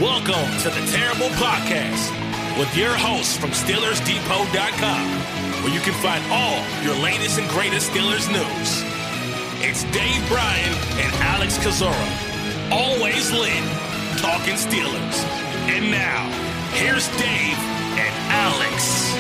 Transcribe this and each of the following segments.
Welcome to the Terrible Podcast with your hosts from SteelersDepot.com, where you can find all your latest and greatest Steelers news. It's Dave Bryan and Alex Kozora, always lit, talking Steelers. And now, here's Dave and Alex.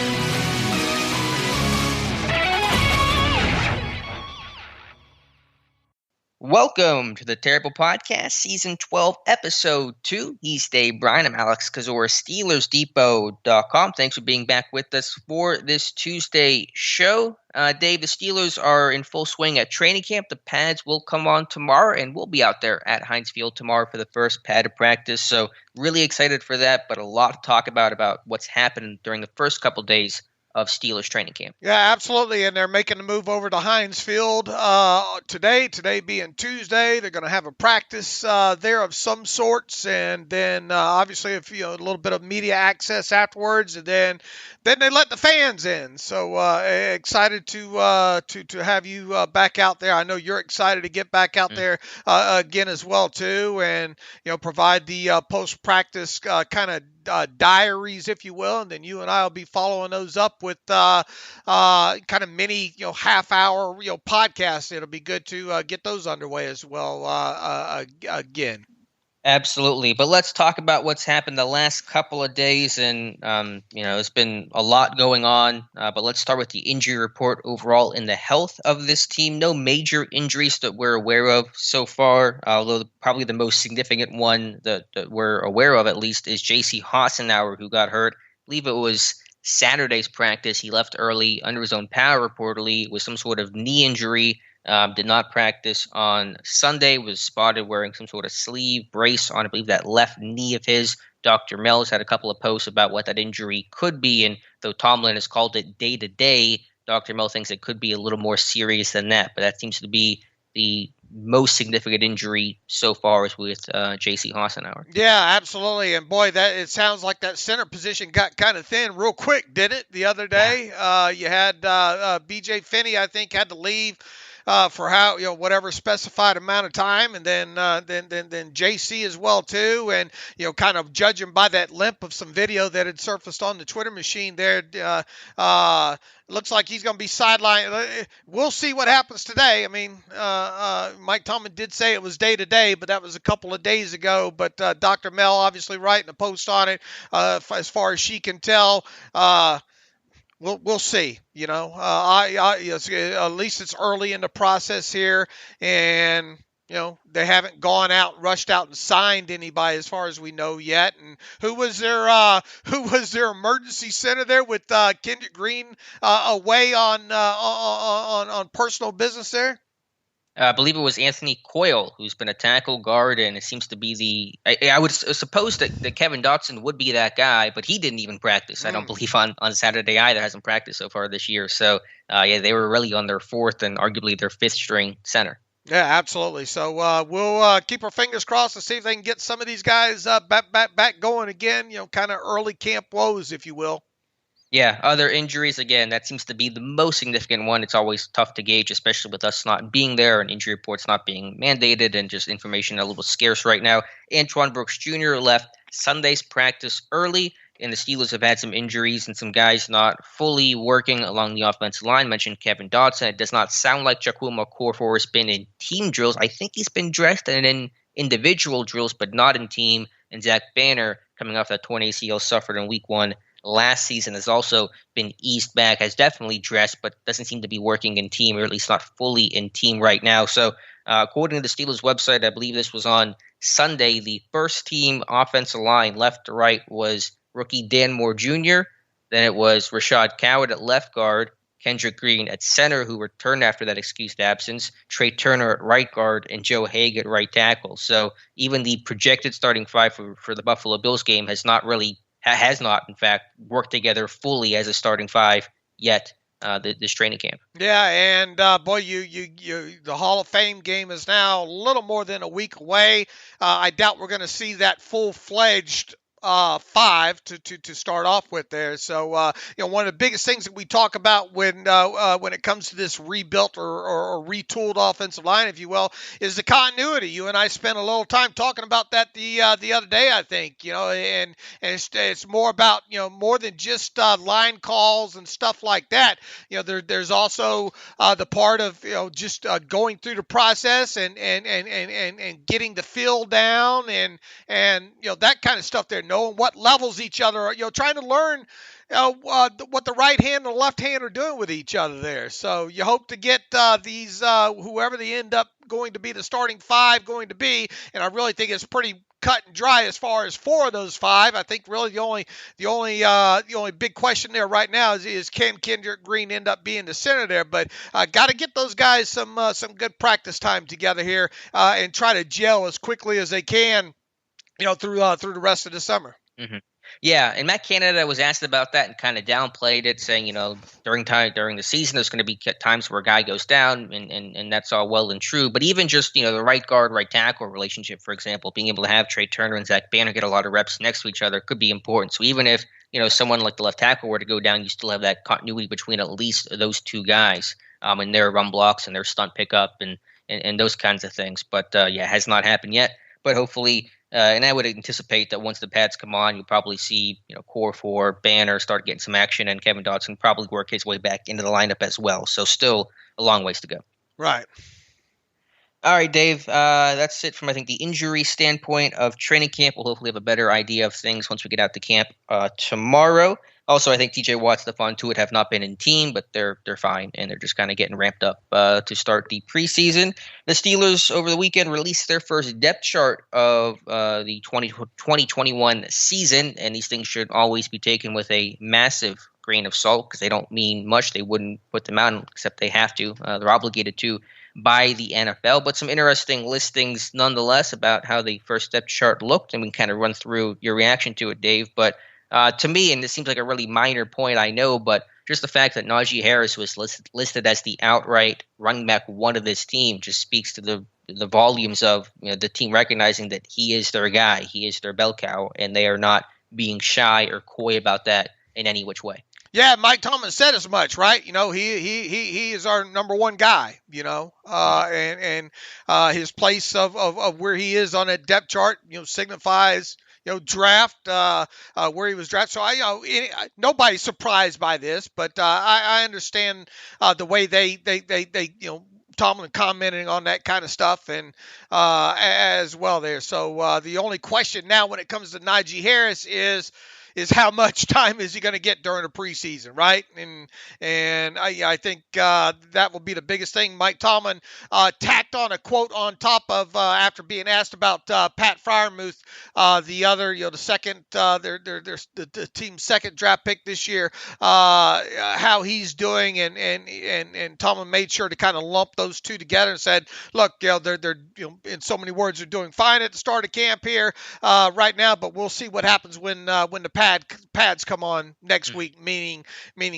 Welcome to the Terrible Podcast, Season 12, Episode 2. He's Dave Bryan. I'm Alex Kozora, SteelersDepot.com. Thanks for being back with us for this Tuesday show. Dave, the Steelers are in full swing at training camp. The pads will come on tomorrow, and we'll be out there at Heinz Field tomorrow for the first padded practice. So really excited for that, but a lot to talk about what's happened during the first couple days of Steelers training camp. Yeah, absolutely, and they're making the move over to Heinz Field today being Tuesday. They're going to have a practice there of some sorts, and then obviously a little bit of media access afterwards, and then they let the fans in. So excited to have you back out there. I know you're excited to get back out there again as well too, and provide the post-practice kind of diaries, if you will, and then you and I will be following those up with kind of mini, half-hour, podcasts. It'll be good to get those underway as well again. Absolutely. But let's talk about what's happened the last couple of days. And, it's been a lot going on. But let's start with the injury report overall in the health of this team. No major injuries that we're aware of so far, although probably the most significant one that we're aware of, at least, is J.C. Hassenauer, who got hurt. I believe it was Saturday's practice. He left early under his own power, reportedly, with some sort of knee injury. Did not practice on Sunday, was spotted wearing some sort of sleeve brace on, I believe, that left knee of his. Dr. Mel's had a couple of posts about what that injury could be, and though Tomlin has called it day-to-day, Dr. Mel thinks it could be a little more serious than that, but that seems to be the most significant injury so far is with J.C. Hassenauer. Yeah, absolutely. And boy, that it sounds like that center position got kind of thin real quick, didn't it, the other day? Yeah. You had B.J. Finney, I think, had to leave for whatever specified amount of time, and then JC as well too, and kind of judging by that limp of some video that had surfaced on the Twitter machine there, looks like he's going to be sidelined. We'll see what happens today. I mean, Mike Tomlin did say it was day to day, but that was a couple of days ago. But Dr. Mel obviously writing a post on it, as far as she can tell. We'll see, at least it's early in the process here, and, they haven't rushed out and signed anybody as far as we know yet. And who was their emergency center there with Kendrick Green away on personal business there? I believe it was Anthony Coyle, who's been a tackle guard, and it seems to be I would suppose that Kevin Dotson would be that guy, but he didn't even practice. I don't believe on Saturday either, hasn't practiced so far this year. So, they were really on their fourth and arguably their fifth string center. Yeah, absolutely. So we'll keep our fingers crossed to see if they can get some of these guys back going again, kind of early camp woes, if you will. Yeah, other injuries, again, that seems to be the most significant one. It's always tough to gauge, especially with us not being there and injury reports not being mandated and just information a little scarce right now. Antoine Brooks Jr. left Sunday's practice early, and the Steelers have had some injuries and some guys not fully working along the offensive line. Mentioned Kevin Dotson. It does not sound like Jaquim Okorafor has been in team drills. I think he's been dressed and in individual drills, but not in team. And Zach Banner, coming off that torn ACL suffered in Week 1 last season, has also been eased back, has definitely dressed, but doesn't seem to be working in team, or at least not fully in team right now. So according to the Steelers website, I believe this was on Sunday, the first team offensive line left to right was rookie Dan Moore Jr., then it was Rashad Coward at left guard, Kendrick Green at center, who returned after that excused absence, Trey Turner at right guard, and Joe Haeg at right tackle. So even the projected starting five for the Buffalo Bills game has not, in fact, worked together fully as a starting five yet this training camp. Yeah, and boy, the Hall of Fame game is now a little more than a week away. I doubt we're going to see that full-fledged five to start off with there. So one of the biggest things that we talk about when it comes to this rebuilt or retooled offensive line, if you will, is the continuity. You and I spent a little time talking about that the other day, I think. And it's more about more than just line calls and stuff like that. There's also the part of just going through the process and getting the feel down and that kind of stuff there, knowing what levels each other are, trying to learn what the right hand and the left hand are doing with each other there. So you hope to get these whoever they end up going to be the starting five going to be, and I really think it's pretty cut and dry as far as four of those five. I think really the only big question there right now is can Kendrick Green end up being the center there? But got to get those guys some good practice time together here and try to gel as quickly as they can, through the rest of the summer. Mm-hmm. Yeah, and Matt Canada was asked about that and kind of downplayed it, saying, during the season, there's going to be times where a guy goes down, and that's all well and true. But even just, the right guard, right tackle relationship, for example, being able to have Trey Turner and Zach Banner get a lot of reps next to each other could be important. So even if, someone like the left tackle were to go down, you still have that continuity between at least those two guys and their run blocks and their stunt pickup and those kinds of things. But, it has not happened yet. But hopefully, and I would anticipate that once the pads come on, you'll probably see, core four, Banner start getting some action, and Kevin Dodson probably work his way back into the lineup as well. So still a long ways to go. Right. All right, Dave. That's it from, I think, the injury standpoint of training camp. We'll hopefully have a better idea of things once we get out to camp tomorrow. Also, I think TJ Watt, Stephon Tuitt have not been in team, but they're fine, and they're just kind of getting ramped up to start the preseason. The Steelers over the weekend released their first depth chart of the 2021 season, and these things should always be taken with a massive grain of salt because they don't mean much. They wouldn't put them out except they have to. They're obligated to by the NFL, but some interesting listings nonetheless about how the first depth chart looked, and we can kind of run through your reaction to it, Dave. But to me, and this seems like a really minor point, I know, but just the fact that Najee Harris was listed as the outright running back one of this team just speaks to the volumes of the team recognizing that he is their guy, he is their bell cow, and they are not being shy or coy about that in any which way. Yeah, Mike Tomlin said as much, right? He is our number one guy, and his place of where he is on that depth chart, signifies draft where he was drafted. So nobody's surprised by this, but I understand the way they Tomlin commenting on that kind of stuff and as well there. So the only question now when it comes to Najee Harris is how much time is he going to get during the preseason, right? And I think that will be the biggest thing. Mike Tomlin tacked on a quote on top of after being asked about Pat Freiermuth, the other, the second, the team's second draft pick this year, how he's doing, and Tomlin made sure to kind of lump those two together and said, look, they're in so many words, they're doing fine at the start of camp here right now, but we'll see what happens when the pads come on next week, meaning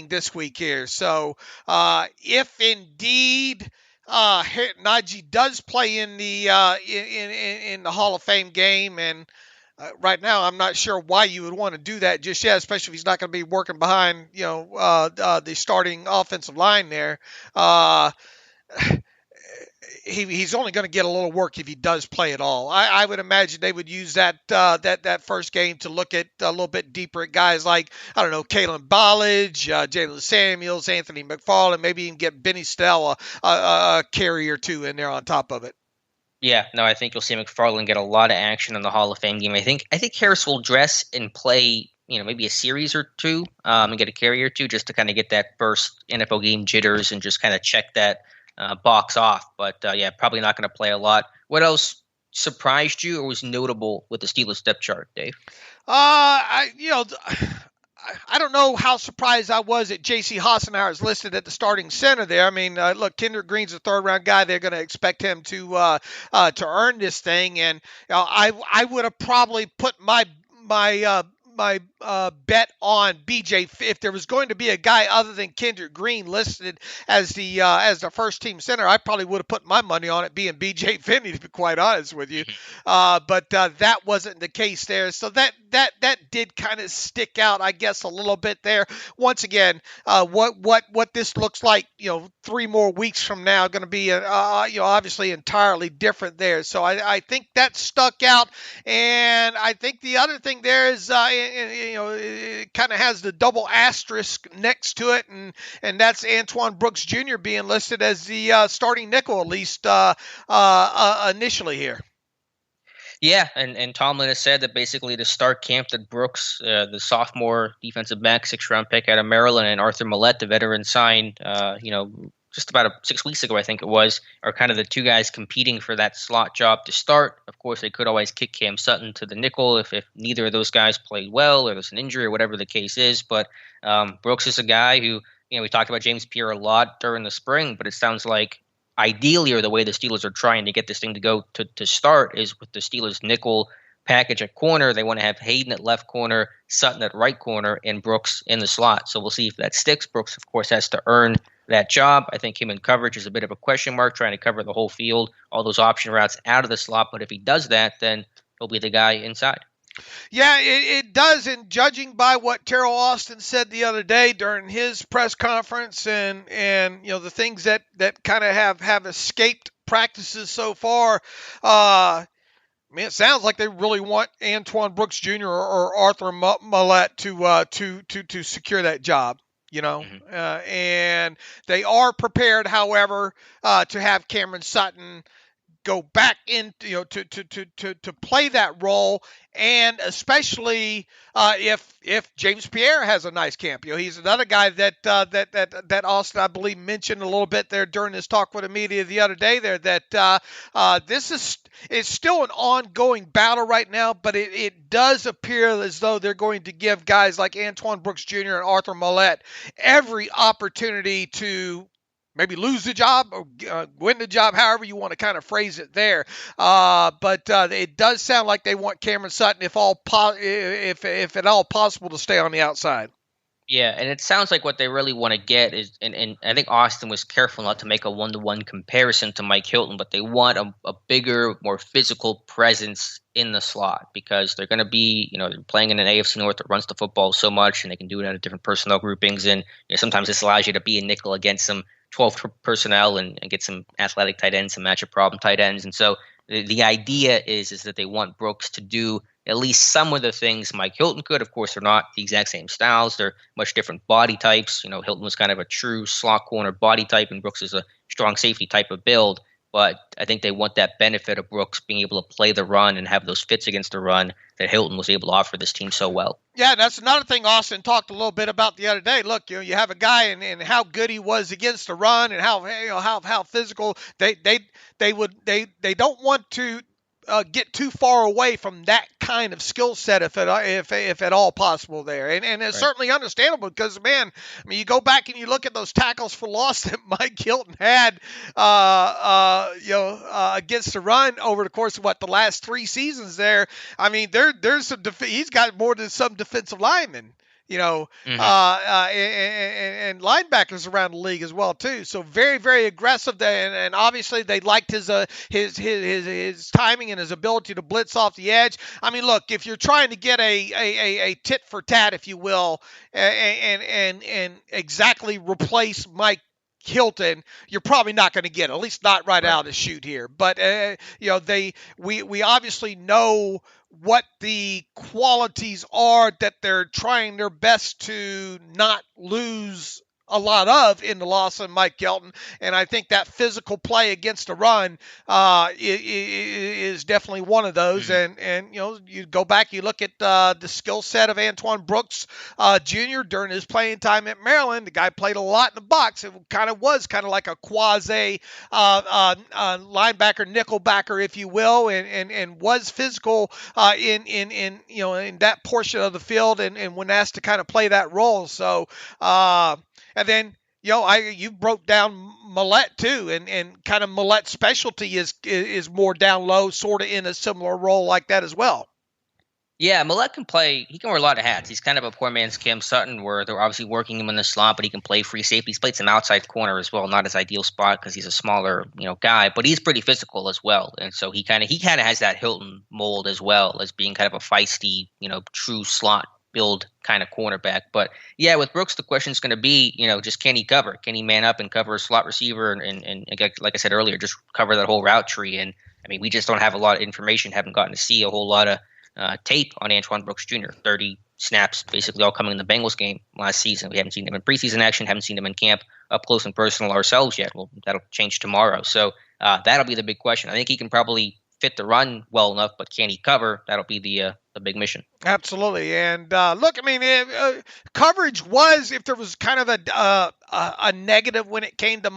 this week here. So if indeed Najee does play in the in the Hall of Fame game, and right now I'm not sure why you would want to do that just yet, especially if he's not going to be working behind the starting offensive line there. He's only going to get a little work if he does play at all. I would imagine they would use that first game to look at a little bit deeper at guys like, Kalen Ballage, Jalen Samuels, Anthony McFarland, maybe even get Benny Snell a carry or two in there on top of it. Yeah, no, I think you'll see McFarland get a lot of action in the Hall of Fame game. I think Harris will dress and play, maybe a series or two and get a carry or two just to kind of get that first NFL game jitters and just kind of check that box off, but probably not going to play a lot. What else surprised you or was notable with the Steelers depth chart, Dave? I don't know how surprised I was that J.C. Hassenauer is listed at the starting center there. I mean, look, Kendrick Green's a third-round guy. They're going to expect him to earn this thing, and I would have probably put my bet on BJ. If there was going to be a guy other than Kendrick Green listed as the first team center, I probably would have put my money on it being BJ Finney, to be quite honest with you. But that wasn't the case there. So that did kind of stick out, I guess, a little bit there. Once again, what this looks like, 3 more weeks from now, going to be obviously entirely different there. So I think that stuck out, and I think the other thing there is it kind of has the double asterisk next to it, and that's Antoine Brooks Jr. being listed as the starting nickel, at least initially here. Yeah, and Tomlin has said that basically to start camp that Brooks, the sophomore defensive back, 6th-round pick out of Maryland, and Arthur Millette, the veteran signed, just about 6 weeks ago, I think it was, are kind of the two guys competing for that slot job to start. Of course, they could always kick Cam Sutton to the nickel if neither of those guys played well or there's an injury or whatever the case is. But Brooks is a guy who, we talked about James Pierre a lot during the spring, but it sounds like ideally, or the way the Steelers are trying to get this thing to go to start, is with the Steelers nickel package at corner. They want to have Hayden at left corner, Sutton at right corner, and Brooks in the slot. So we'll see if that sticks. Brooks, of course, has to earn that job. I think him in coverage is a bit of a question mark, trying to cover the whole field, all those option routes out of the slot. But if he does that, then he'll be the guy inside. Yeah, it does. And judging by what Terrell Austin said the other day during his press conference, and the things that kind of have escaped practices so far, it sounds like they really want Antoine Brooks Jr. or Arthur Millette to secure that job. And they are prepared, however, to have Cameron Sutton go back in, to play that role, and especially if James Pierre has a nice camp. He's another guy that Austin, I believe, mentioned a little bit there during his talk with the media the other day there, that this is still an ongoing battle right now, but it does appear as though they're going to give guys like Antoine Brooks Jr. and Arthur Millette every opportunity to maybe lose the job or win the job, however you want to kind of phrase it there. But it does sound like they want Cameron Sutton, if at all possible, to stay on the outside. Yeah, and it sounds like what they really want to get is, and I think Austin was careful not to make a one-to-one comparison to Mike Hilton, but they want a bigger, more physical presence in the slot, because they're going to be, they're playing in an AFC North that runs the football so much, and they can do it out of different personnel groupings, and sometimes this allows you to be a nickel against some 12 personnel and get some athletic tight ends, some matchup problem tight ends. And so the idea is that they want Brooks to do at least some of the things Mike Hilton could. Of course, they're not the exact same styles. They're much different body types. Hilton was kind of a true slot corner body type, and Brooks is a strong safety type of build. But I think they want that benefit of Brooks being able to play the run and have those fits against the run that Hilton was able to offer this team so well. Yeah, that's another thing Austin talked a little bit about the other day. Look, you have a guy and how good he was against the run, and how physical they don't want to get too far away from that kind of skill set if at all possible there. And it's certainly understandable, because, you go back and you look at those tackles for loss that Mike Hilton had against the run over the course of the last 3 seasons there. There's some he's got more than some defensive linemen. And linebackers around the league as well too. So very, very aggressive there, and obviously they liked his timing and his ability to blitz off the edge. Look, if you're trying to get a tit for tat, if you will, and exactly replace Mike Hilton, you're probably not going to get it, at least not right out of the chute here. But we obviously know what the qualities are that they're trying their best to not lose a lot of in the loss of Mike Hilton, and I think that physical play against the run is definitely one of those. And you go back, you look at the skill set of Antoine Brooks Jr. during his playing time at Maryland. The guy played a lot in the box. It was kind of like a quasi linebacker, nickelbacker, if you will, and was physical in that portion of the field, and when asked to kind of play that role. So. And then, you broke down Millette too, and kind of Millette's specialty is more down low, sort of in a similar role like that as well. Yeah, Millette can play. He can wear a lot of hats. He's kind of a poor man's Cam Sutton, where they're obviously working him in the slot, but he can play free safety. He's played some outside corner as well, not his ideal spot because he's a smaller, guy, but he's pretty physical as well. And so he kind of has that Hilton mold as well as being kind of a feisty, true slot build kind of cornerback. But yeah, with Brooks, the question is going to be, just can he cover? Can he man up and cover a slot receiver and like I said earlier, just cover that whole route tree? And I mean, we just don't have a lot of information, haven't gotten to see a whole lot of tape on Antoine Brooks Jr. 30 snaps, basically all coming in the Bengals game last season. We haven't seen him in preseason action, haven't seen him in camp up close and personal ourselves yet. Well, that'll change tomorrow. So that'll be the big question. I think he can probably fit the run well enough, but can he cover? That'll be the big mission. Absolutely. And look, I mean, coverage was, if there was kind of a negative when it came to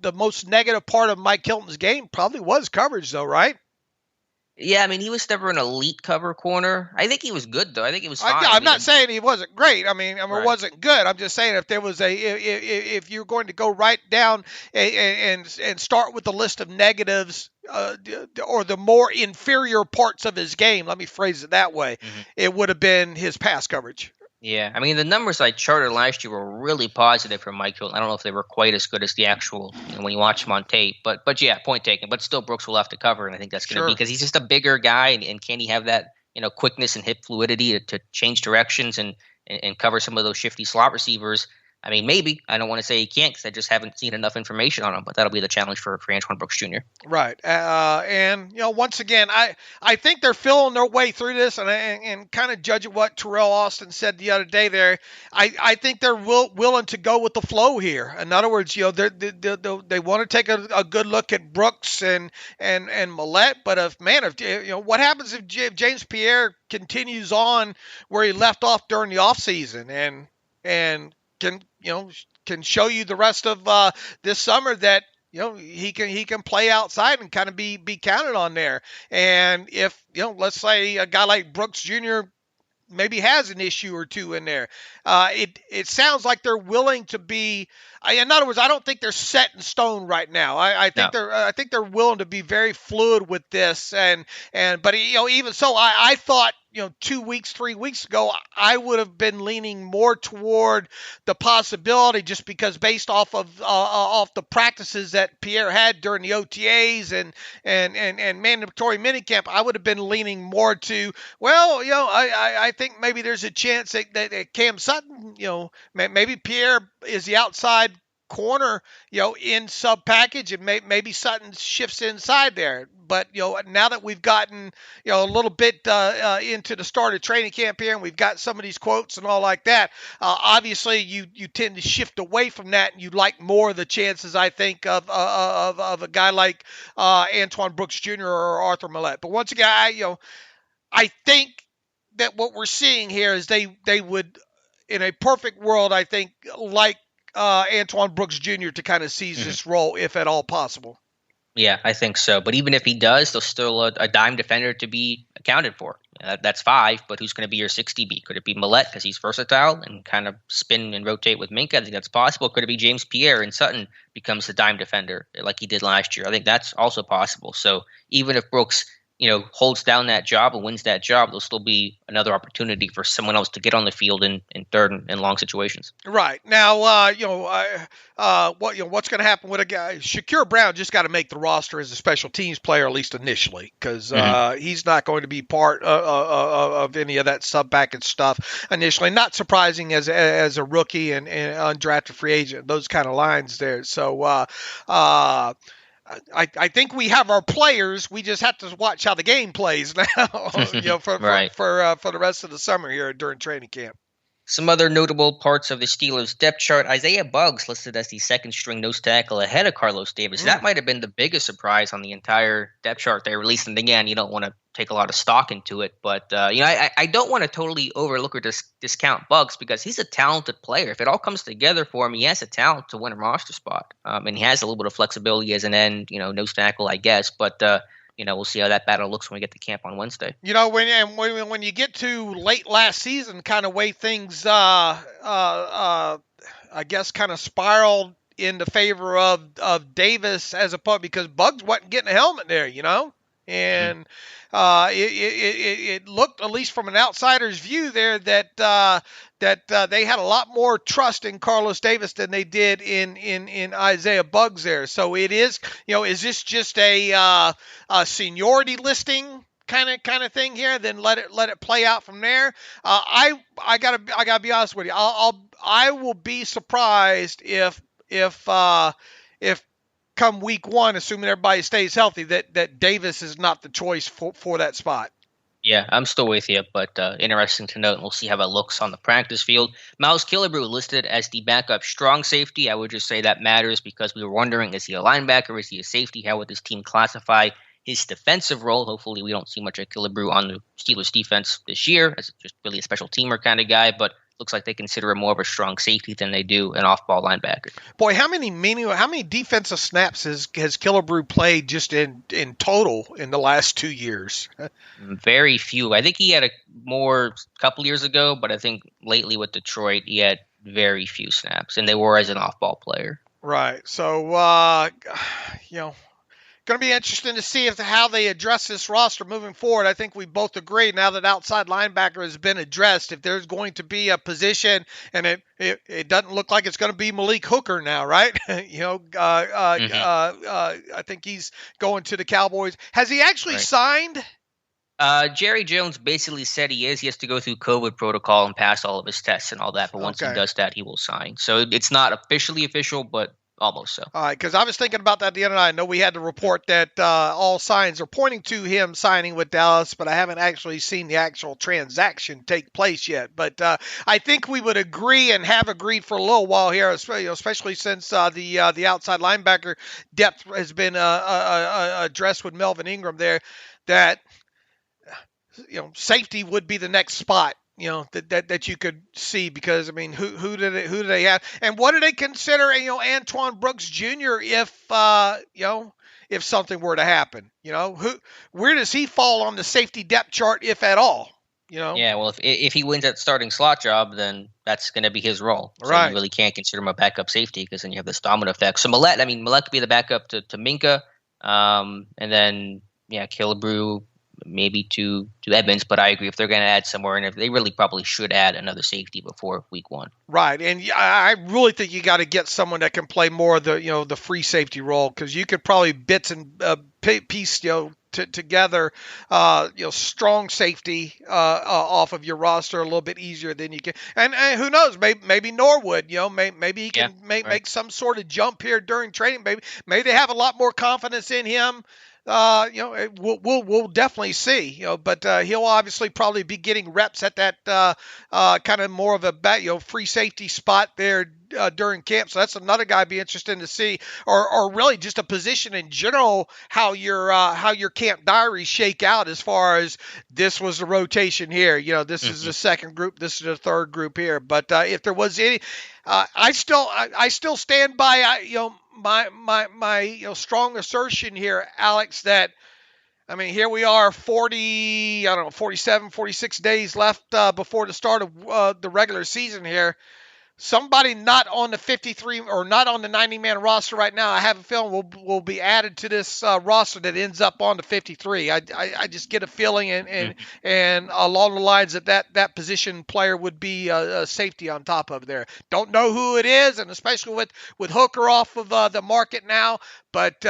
the most negative part of Mike Hilton's game, probably was coverage, though, right? Yeah, I mean, he was never an elite cover corner. I think he was good, though. I think he was fine. I'm not saying he wasn't great. I mean, right. It wasn't good. I'm just saying if there was if you're going to go right down and start with the list of negatives or the more inferior parts of his game, let me phrase it that way, it would have been his pass coverage. Yeah, I mean, the numbers I charted last year were really positive for Mike Hilton. I don't know if they were quite as good as the actual, when you watch him on tape. But yeah, point taken. But still, Brooks will have to cover, and I think that's going to be because he's just a bigger guy, and can he have that, quickness and hip fluidity to change directions and cover some of those shifty slot receivers? I mean, maybe. I don't want to say he can't because I just haven't seen enough information on him, but that'll be the challenge for Antoine Brooks Jr. Right. And, once again, I think they're feeling their way through this and kind of judging what Terrell Austin said the other day there. I think they're willing to go with the flow here. In other words, they want to take a good look at Brooks and Millette. But what happens if James Pierre continues on where he left off during the offseason and can show you the rest of this summer that he can play outside and kind of be counted on there. And if let's say a guy like Brooks Jr. maybe has an issue or two in there, it sounds like they're willing to be. In other words, I don't think they're set in stone right now. I think they're willing to be very fluid with this. But even so, I thought 2 weeks, 3 weeks ago, I would have been leaning more toward the possibility, just because based off of the practices that Pierre had during the OTAs and mandatory minicamp, I would have been leaning more to, I think maybe there's a chance that Cam Sutton, maybe Pierre is the outside corner, in sub package, and maybe Sutton shifts inside there. But now that we've gotten a little bit into the start of training camp here, and we've got some of these quotes and all like that, obviously you tend to shift away from that, and you like more of the chances, I think, of a guy like Antoine Brooks Jr. or Arthur Millette. But once again, I think that what we're seeing here is they would, in a perfect world, I think, like Antoine Brooks Jr. to kind of seize this role, if at all possible. Yeah, I think so. But even if he does, there's still a dime defender to be accounted for. That's 5, but who's going to be your 6 DB? Could it be Millette because he's versatile and kind of spin and rotate with Minkah? I think that's possible. Could it be James Pierre and Sutton becomes the dime defender like he did last year? I think that's also possible. So even if Brooks holds down that job and wins that job, there'll still be another opportunity for someone else to get on the field in third and long situations. Right. Now, what's going to happen with a guy? Shakur Brown just got to make the roster as a special teams player, at least initially, because he's not going to be part of any of that sub-package stuff initially. Not surprising as a rookie and undrafted free agent, those kind of lines there. So, I think we have our players. We just have to watch how the game plays now, for the rest of the summer here during training camp. Some other notable parts of the Steelers depth chart. Isaiah Buggs listed as the second string nose tackle ahead of Carlos Davis. That might have been the biggest surprise on the entire depth chart they released. And again, you don't want to take a lot of stock into it. But, I don't want to totally overlook or discount Buggs because he's a talented player. If it all comes together for him, he has a talent to win a roster spot. And he has a little bit of flexibility as an end, nose tackle, I guess. But, we'll see how that battle looks when we get to camp on Wednesday. When you get to late last season, kind of way things, I guess, kind of spiraled in the favor of Davis as opposed because Buggs wasn't getting a helmet there, And it looked, at least from an outsider's view there, that they had a lot more trust in Carlos Davis than they did in Isaiah Buggs there. So it is, is this just a seniority listing kind of thing here? Then let it play out from there. I gotta be honest with you. I will be surprised if come week one, assuming everybody stays healthy, that Davis is not the choice for that spot. Yeah, I'm still with you, but interesting to note, and we'll see how that looks on the practice field. Miles Killebrew listed as the backup strong safety. I would just say that matters because we were wondering, is he a linebacker? Is he a safety? How would this team classify his defensive role? Hopefully we don't see much of Killebrew on the Steelers defense this year, as just really a special teamer kind of guy, but looks like they consider him more of a strong safety than they do an off-ball linebacker. Boy, how many defensive snaps has Killebrew played just in total in the last 2 years? Very few. I think he had a couple years ago, but I think lately with Detroit, he had very few snaps, and they were as an off-ball player. Right. So, going to be interesting to see how they address this roster moving forward. I think we both agree now that outside linebacker has been addressed. If there's going to be a position, and it doesn't look like it's going to be Malik Hooker now, right? I think he's going to the Cowboys. Has he actually signed? Jerry Jones basically said he is. He has to go through COVID protocol and pass all of his tests and all that. But once he does that, he will sign. So it's not officially official, but almost so. All right, because I was thinking about that the other night. I know we had to report that all signs are pointing to him signing with Dallas, but I haven't actually seen the actual transaction take place yet. But I think we would agree and have agreed for a little while here, especially since the outside linebacker depth has been addressed with Melvin Ingram there, that safety would be the next spot. That you could see, because I mean, who do they have, and what do they consider? Antoine Brooks Jr. If something were to happen, where does he fall on the safety depth chart, if at all? Yeah, well, if he wins that starting slot job, then that's going to be his role. So right. You really can't consider him a backup safety, because then you have this domino effect. So Millette could be the backup to Minka, and then Killebrew maybe to Edmonds, but I agree if they're going to add somewhere, and if they really probably should add another safety before week one. Right, and I really think you got to get someone that can play more of the free safety role, because you could probably bits and piece together strong safety off of your roster a little bit easier than you can. And who knows, maybe Norwood, maybe he can make some sort of jump here during training. Maybe they have a lot more confidence in him. We'll definitely see, but he'll obviously probably be getting reps at that kind of more of a free safety spot there during camp. So that's another guy I'd be interested to see, or really just a position in general, how your camp diaries shake out as far as this was the rotation here. This is the second group, this is the third group here. But if there was any, I still stand by my strong assertion here, Alex, that here we are 47, 46 days left before the start of the regular season here. Somebody not on the 53 or not on the 90-man roster right now, I have a feeling will be added to this roster that ends up on the 53. I just get a feeling, and along the lines that position player would be a safety on top of there. Don't know who it is, and especially with Hooker off of the market now, but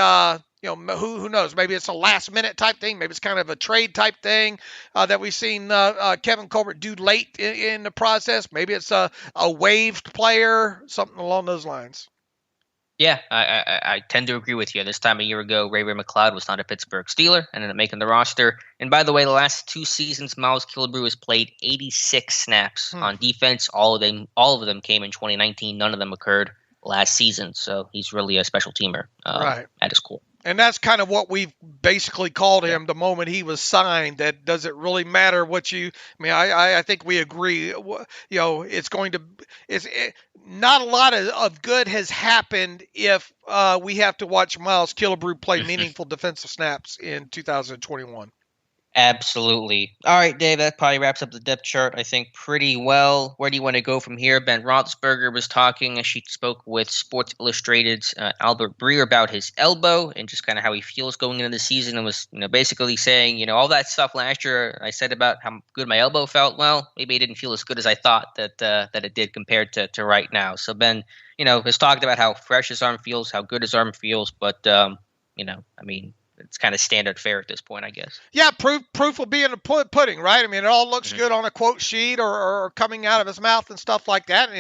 who knows? Maybe it's a last-minute type thing. Maybe it's kind of a trade type thing that we've seen Kevin Colbert do late in the process. Maybe it's a waived player, something along those lines. Yeah, I tend to agree with you. This time a year ago, Ray McLeod was not a Pittsburgh Steeler and ended up making the roster. And by the way, the last 2 seasons, Miles Killebrew has played 86 snaps on defense. All of them came in 2019. None of them occurred last season. So he's really a special teamer at his core. And that's kind of what we've basically called him the moment he was signed. That does it really matter what you? I think we agree. It's going to. Not a lot of good has happened if we have to watch Miles Killebrew play meaningful defensive snaps in 2021. Absolutely. All right, Dave, that probably wraps up the depth chart, I think, pretty well. Where do you want to go from here? Ben Roethlisberger was talking as she spoke with Sports Illustrated's Albert Breer about his elbow and just kind of how he feels going into the season, and was, basically saying, all that stuff last year I said about how good my elbow felt. Well, maybe it didn't feel as good as I thought that it did compared to right now. So Ben, has talked about how fresh his arm feels, how good his arm feels, but it's kind of standard fare at this point, I guess. Yeah, proof will be in the pudding, right? I mean, it all looks good on a quote sheet or coming out of his mouth and stuff like that.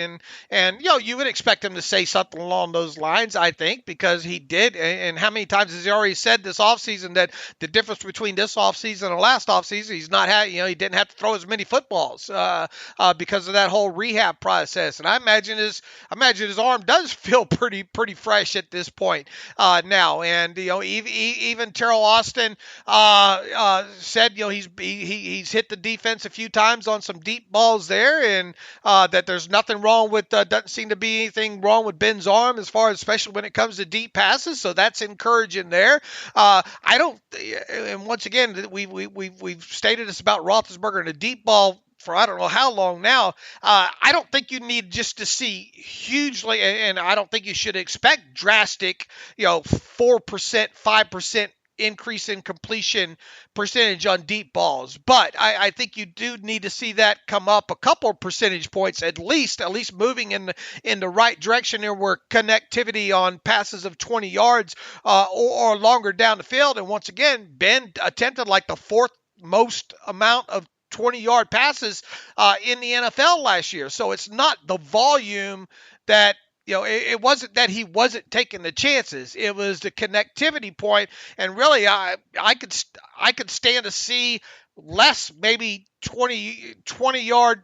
And you would expect him to say something along those lines, I think, because he did. And how many times has he already said this offseason that the difference between this offseason and last offseason, he's not had, he didn't have to throw as many footballs because of that whole rehab process. And I imagine his arm does feel pretty fresh at this point now. And even Terrell Austin said, he's hit the defense a few times on some deep balls there, and that there's nothing wrong with, doesn't seem to be anything wrong with Ben's arm as far as, especially when it comes to deep passes. So that's encouraging there. And once again, we've stated this about Roethlisberger and a deep ball for I don't know how long now. I don't think you need just to see hugely, and I don't think you should expect drastic, 4%, 5% increase in completion percentage on deep balls. But I think you do need to see that come up a couple of percentage points at least moving in the right direction there, where connectivity on passes of 20 yards or longer down the field. And once again, Ben attempted like the fourth most amount of 20-yard passes in the NFL last year. So it's not the volume that, it wasn't that he wasn't taking the chances. It was the connectivity point. And really, I could stand to see less, maybe 20-yard,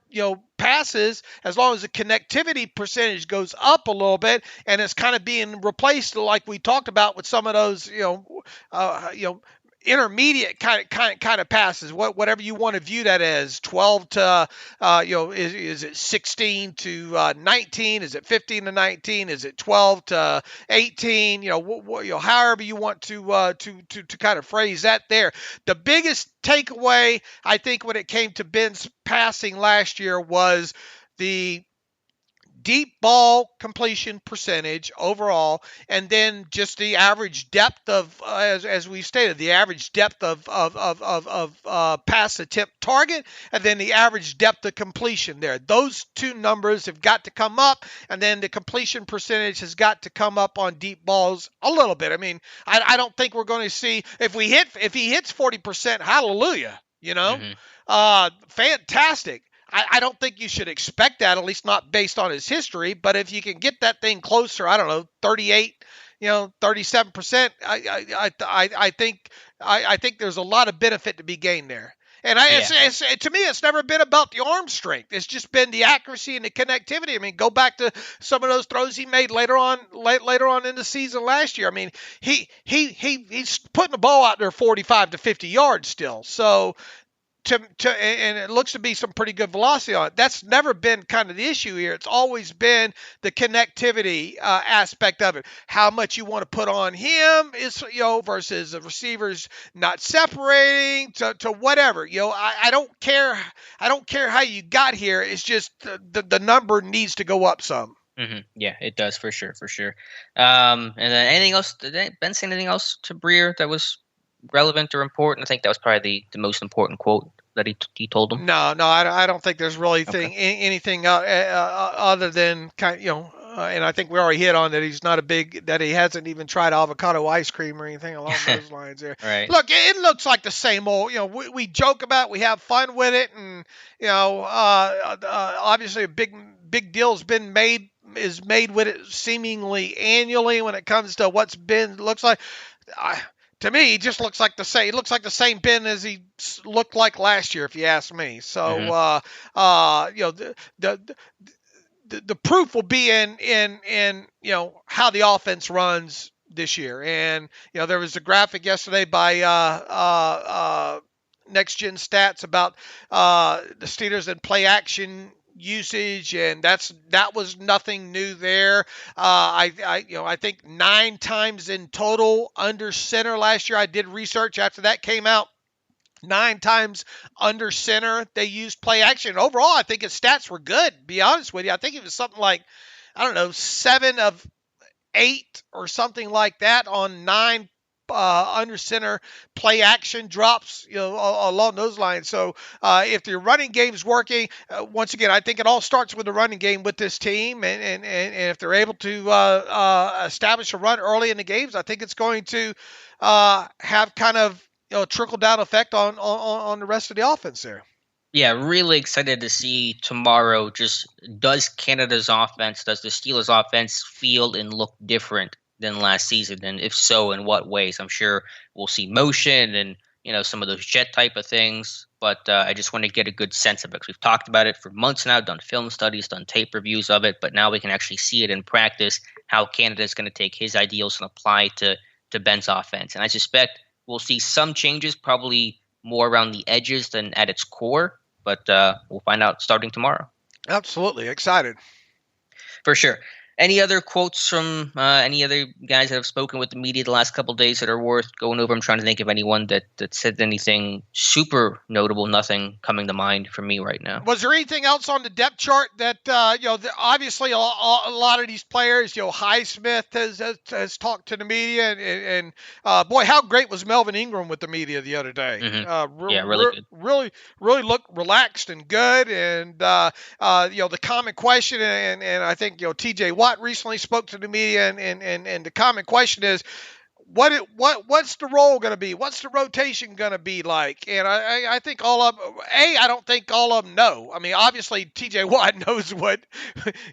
passes, as long as the connectivity percentage goes up a little bit, and it's kind of being replaced, like we talked about, with some of those, intermediate kind of passes, whatever you want to view that as. 12 to is it 16 to 19? Is it 15 to 19? Is it 12 to 18? However you want to kind of phrase that there. The biggest takeaway, I think, when it came to Ben's passing last year was the deep ball completion percentage overall, and then just the average depth of, as we stated, the average depth of pass attempt target, and then the average depth of completion there. Those two numbers have got to come up, and then the completion percentage has got to come up on deep balls a little bit. I mean, I don't think we're going to see, if he hits 40%, hallelujah, fantastic. I don't think you should expect that, at least not based on his history. But if you can get that thing closer, I don't know, 38, 37%, I think there's a lot of benefit to be gained there. And to me, it's never been about the arm strength. It's just been the accuracy and the connectivity. I mean, go back to some of those throws he made later on in the season last year. I mean, he's putting the ball out there 45 to 50 yards still. So. And it looks to be some pretty good velocity on it. That's never been kind of the issue here. It's always been the connectivity aspect of it. How much you want to put on him is, versus the receivers not separating to whatever. I don't care. I don't care how you got here. It's just the number needs to go up some. Mm-hmm. Yeah, it does for sure. And then anything else? Did Ben say anything else to Breer that was relevant or important? I think that was probably the most important quote that he told him. No, I don't think there's really anything other than and I think we already hit on that. He hasn't even tried avocado ice cream or anything along those lines there. Right. Look, it looks like the same old, we joke about it, we have fun with it. And, obviously a big deal is made with it seemingly annually when it comes to what's been, looks like. To me, he just looks like the same. He looks like the same Ben as he looked like last year, if you ask me. So, the proof will be in how the offense runs this year. And there was a graphic yesterday by Next Gen Stats about the Steelers and play action usage, and that was nothing new there. I think 9 times in total under center last year. I did research after that came out. 9 times under center. They used play action. And overall, I think his stats were good, to be honest with you. I think it was something like, 7 of 8 or something like that on 9 under center play action drops, along those lines. So if your running game's working, once again, I think it all starts with the running game with this team. And if they're able to establish a run early in the games, I think it's going to have kind of trickle down effect on the rest of the offense there. Yeah, really excited to see tomorrow. Just does Canada's offense, does the Steelers offense feel and look different than last season? And if so, in what ways? I'm sure we'll see motion and, some of those jet type of things. But I just want to get a good sense of it because we've talked about it for months now, done film studies, done tape reviews of it. But now we can actually see it in practice, how Canada is going to take his ideals and apply to Ben's offense. And I suspect we'll see some changes, probably more around the edges than at its core. But we'll find out starting tomorrow. Absolutely. Excited. For sure. Any other quotes from any other guys that have spoken with the media the last couple of days that are worth going over? I'm trying to think of anyone that said anything super notable. Nothing coming to mind for me right now. Was there anything else on the depth chart that, obviously a lot of these players, Highsmith has talked to the media and boy, how great was Melvin Ingram with the media the other day? Mm-hmm. Really good. Really looked relaxed and good. And, the common question, and I think, TJ Watt recently spoke to the media, and the common question is, what's the role going to be? What's the rotation going to be like? And I think I don't think all of them know. I mean, obviously TJ Watt knows what,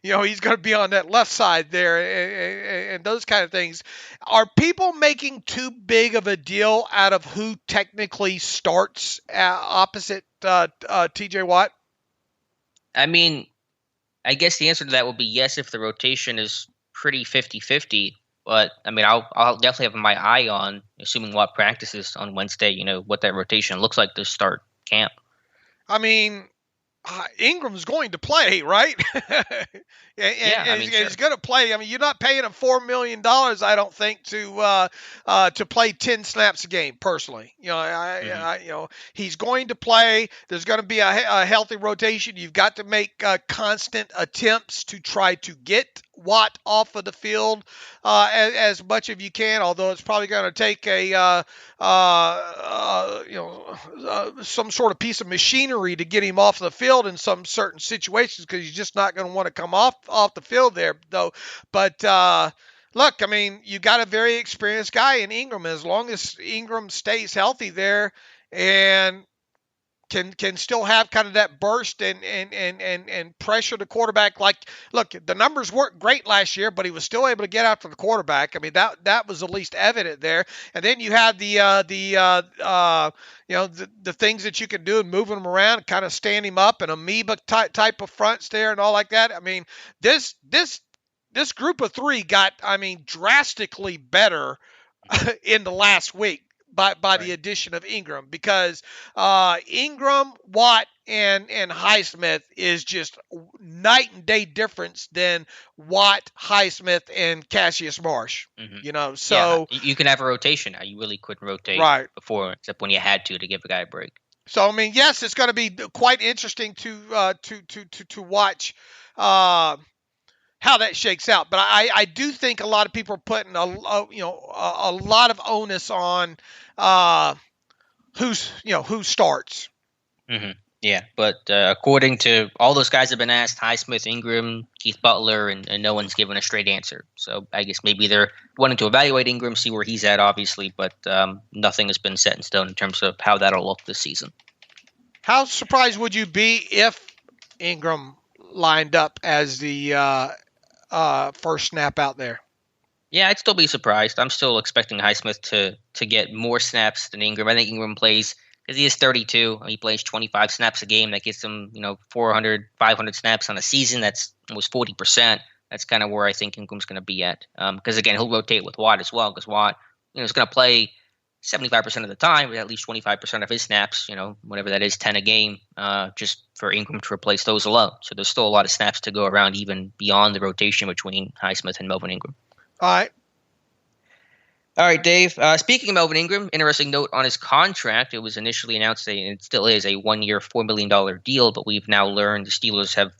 he's going to be on that left side there and those kind of things. Are people making too big of a deal out of who technically starts opposite TJ Watt? I mean, I guess the answer to that will be yes if the rotation is pretty 50-50. But, I mean, I'll definitely have my eye on, assuming Watt practices on Wednesday, what that rotation looks like to start camp. I mean, Ingram's going to play, right? He's going to play. I mean, you're not paying him $4 million, I don't think, to play 10 snaps a game. Personally, he's going to play. There's going to be a healthy rotation. You've got to make constant attempts to try to get Watt off of the field as much as you can. Although it's probably going to take some sort of piece of machinery to get him off the field in some certain situations, because he's just not going to want to come off the field there, though. But look, I mean, you got a very experienced guy in Ingram. As long as Ingram stays healthy there and can still have kind of that burst and pressure the quarterback. Like, look, the numbers weren't great last year, but he was still able to get after the quarterback. I mean, that was at least evident there. And then you have the things that you can do and moving him around, kind of stand him up and amoeba type of fronts there and all like that. I mean, this group of 3 got, drastically better in the last week by the addition of Ingram, because Ingram, Watt, and Highsmith is just night and day difference than Watt, Highsmith, and Cassius Marsh. Mm-hmm. So you can have a rotation now. You really couldn't rotate before, except when you had to give a guy a break. So I mean, yes, it's going to be quite interesting to watch how that shakes out. But I do think a lot of people are putting a lot of onus on who starts. Mm-hmm. Yeah, but according to all those guys have been asked, Highsmith, Ingram, Keith Butler, and no one's given a straight answer. So I guess maybe they're wanting to evaluate Ingram, see where he's at, obviously, but nothing has been set in stone in terms of how that'll look this season. How surprised would you be if Ingram lined up as the first snap out there? Yeah, I'd still be surprised. I'm still expecting Highsmith to get more snaps than Ingram. I think Ingram plays, because he is 32, he plays 25 snaps a game. That gets him, 400, 500 snaps on a season. That's almost 40%. That's kind of where I think Ingram's going to be at. Because, again, he'll rotate with Watt as well, because Watt, is going to play 75% of the time, but at least 25% of his snaps, whatever that is, 10 a game, just for Ingram to replace those alone. So there's still a lot of snaps to go around, even beyond the rotation between Highsmith and Melvin Ingram. All right. All right, Dave. Speaking of Melvin Ingram, interesting note on his contract. It was initially announced, and it still is, a 1-year, $4 million deal. But we've now learned the Steelers have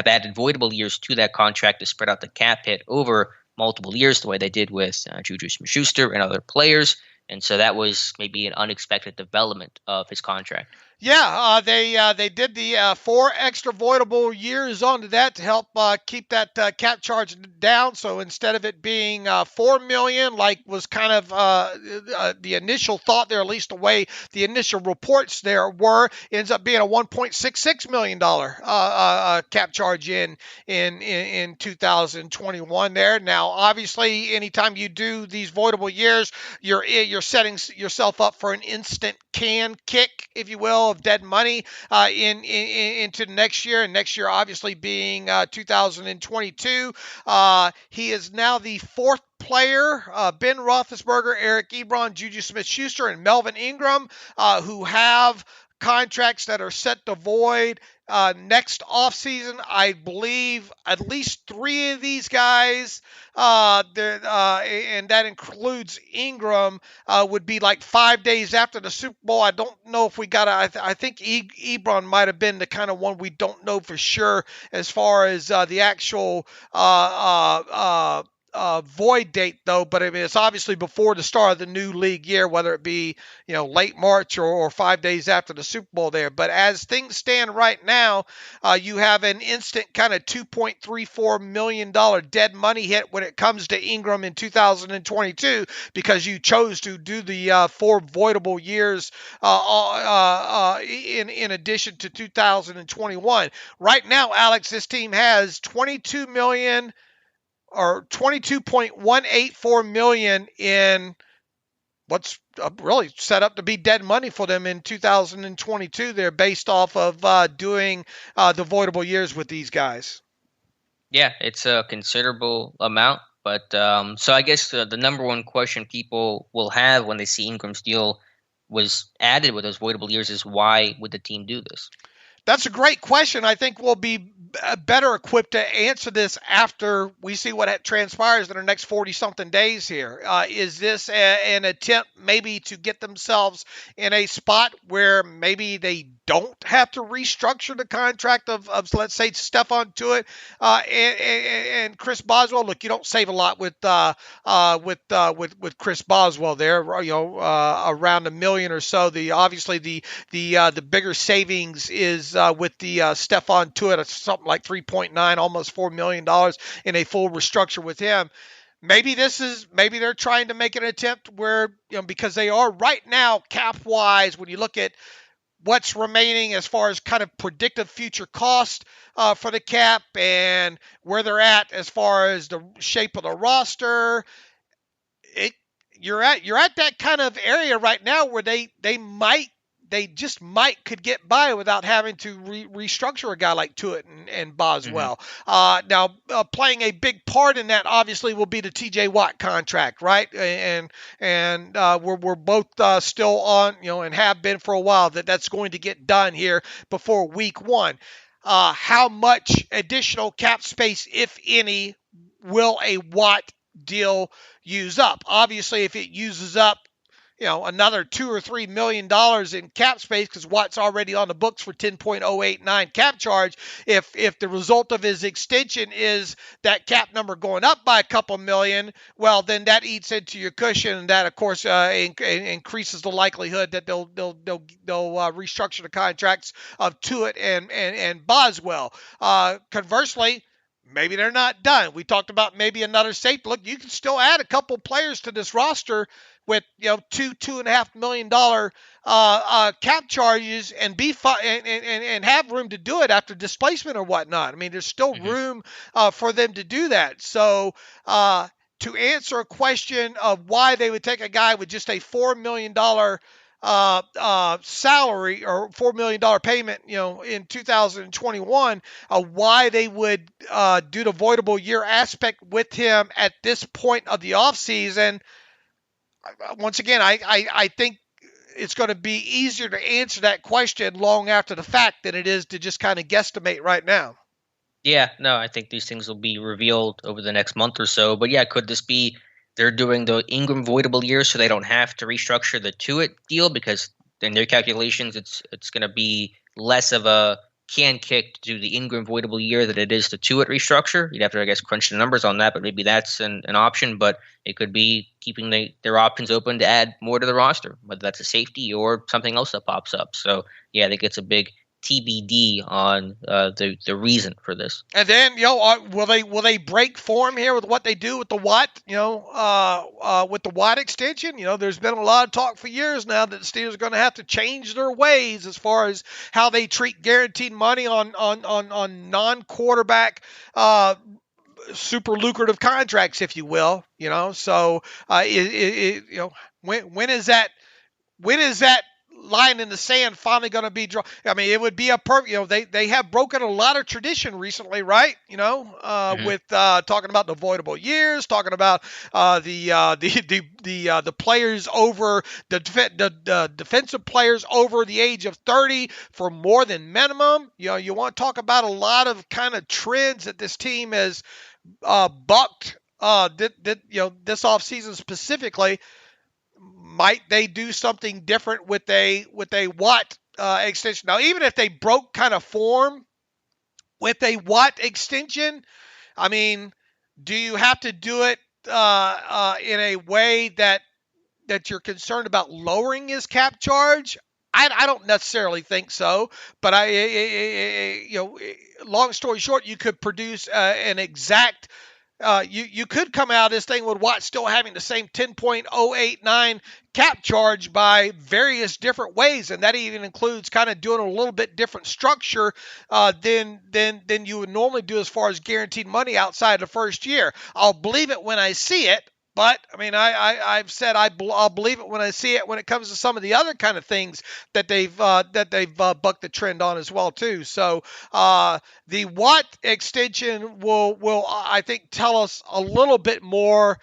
added voidable years to that contract to spread out the cap hit over multiple years, the way they did with Juju Smith-Schuster and other players. And so that was maybe an unexpected development of his contract. Yeah, they did the 4 extra voidable years onto that to help keep that cap charge down. So instead of it being $4 million, like was kind of the initial thought there, at least the way the initial reports there were, ends up being a $1.66 million cap charge in 2021 there. Now, obviously, anytime you do these voidable years, you're setting yourself up for an instant can kick, if you will, of dead money into next year, and next year obviously being 2022. He is now the 4th player, Ben Roethlisberger, Eric Ebron, Juju Smith-Schuster, and Melvin Ingram, who have contracts that are set to void next offseason. I believe at least 3 of these guys, and that includes Ingram, would be like 5 days after the Super Bowl. I don't know if we got I think Ebron might have been the kind of one we don't know for sure as far as the actual void date, though. But I mean, it's obviously before the start of the new league year, whether it be late March or 5 days after the Super Bowl there. But as things stand right now, you have an instant kind of $2.34 million dead money hit when it comes to Ingram in 2022, because you chose to do the 4 voidable years in addition to 2021. Right now, Alex, this team has $22 million or $22.184 million in what's really set up to be dead money for them in 2022. They're based off of doing the voidable years with these guys. Yeah, it's a considerable amount. But so I guess the number one question people will have when they see Ingram's deal was added with those voidable years is, why would the team do this? That's a great question. I think we'll be better equipped to answer this after we see what transpires in the next 40-something days here. Is this an attempt maybe to get themselves in a spot where maybe they don't have to restructure the contract of let's say, Stephon Tuitt and Chris Boswell? Look, you don't save a lot with Chris Boswell there, around $1 million or so. Obviously the bigger savings is with the Stephon Tuitt, something like 3.9, almost $4 million in a full restructure with him. Maybe they're trying to make an attempt where, because they are right now cap-wise, when you look at what's remaining as far as kind of predictive future cost for the cap and where they're at as far as the shape of the roster, you're at that kind of area right now where they just might could get by without having to restructure a guy like Tuitt and Boswell. Mm-hmm. Now, playing a big part in that obviously will be the T.J. Watt contract, right? And we're both still on, and have been for a while, that's going to get done here before week 1. How much additional cap space, if any, will a Watt deal use up? Obviously, if it uses up another $2 or $3 million in cap space, because Watt's already on the books for 10.089 cap charge. If the result of his extension is that cap number going up by a couple million, well, then that eats into your cushion, and that, of course, increases the likelihood that they'll restructure the contracts of Tuitt and Boswell. Conversely, maybe they're not done. We talked about maybe another safety. Look, you can still add a couple players to this roster with $2.5 million cap charges and be and have room to do it after displacement or whatnot. I mean, there's still room for them to do that. So to answer a question of why they would take a guy with just a $4 million salary or $4 million payment, in 2021, why they would do the voidable year aspect with him at this point of the offseason. Once again, I think it's going to be easier to answer that question long after the fact than it is to just kind of guesstimate right now. Yeah, no, I think these things will be revealed over the next month or so. But yeah, could this be they're doing the Ingram voidable years, so they don't have to restructure the Tuitt deal because in their calculations, it's going to be less of a can kick to do the Ingram voidable year than it is the Tuitt restructure. You'd have to, I guess, crunch the numbers on that, but maybe that's an option. But it could be keeping their options open to add more to the roster, whether that's a safety or something else that pops up. So, yeah, I think it's a big TBD on the reason for this. And then, will they break form here with what they do with the Watt, with the Watt extension? There's been a lot of talk for years now that the Steelers are going to have to change their ways as far as how they treat guaranteed money on non-quarterback super lucrative contracts, if you will. So when is that line in the sand finally going to be drawn? I mean, it would be a perfect. They have broken a lot of tradition recently, right? With talking about the voidable years, talking about the players over the defensive players over the age of 30 for more than minimum. You want to talk about a lot of kind of trends that this team has bucked. This offseason specifically. Might they do something different with a Watt extension? Now, even if they broke kind of form with a Watt extension, I mean, do you have to do it in a way that you're concerned about lowering his cap charge? I don't necessarily think so, but long story short, you could produce an exact. You could come out of this thing with Watt still having the same 10.089 cap charge by various different ways, and that even includes kind of doing a little bit different structure than you would normally do as far as guaranteed money outside the first year. I'll believe it when I see it. But, I mean, I've said I'll believe it when I see it when it comes to some of the other kind of things that they've bucked the trend on as well, too. So the Watt extension will I think, tell us a little bit more,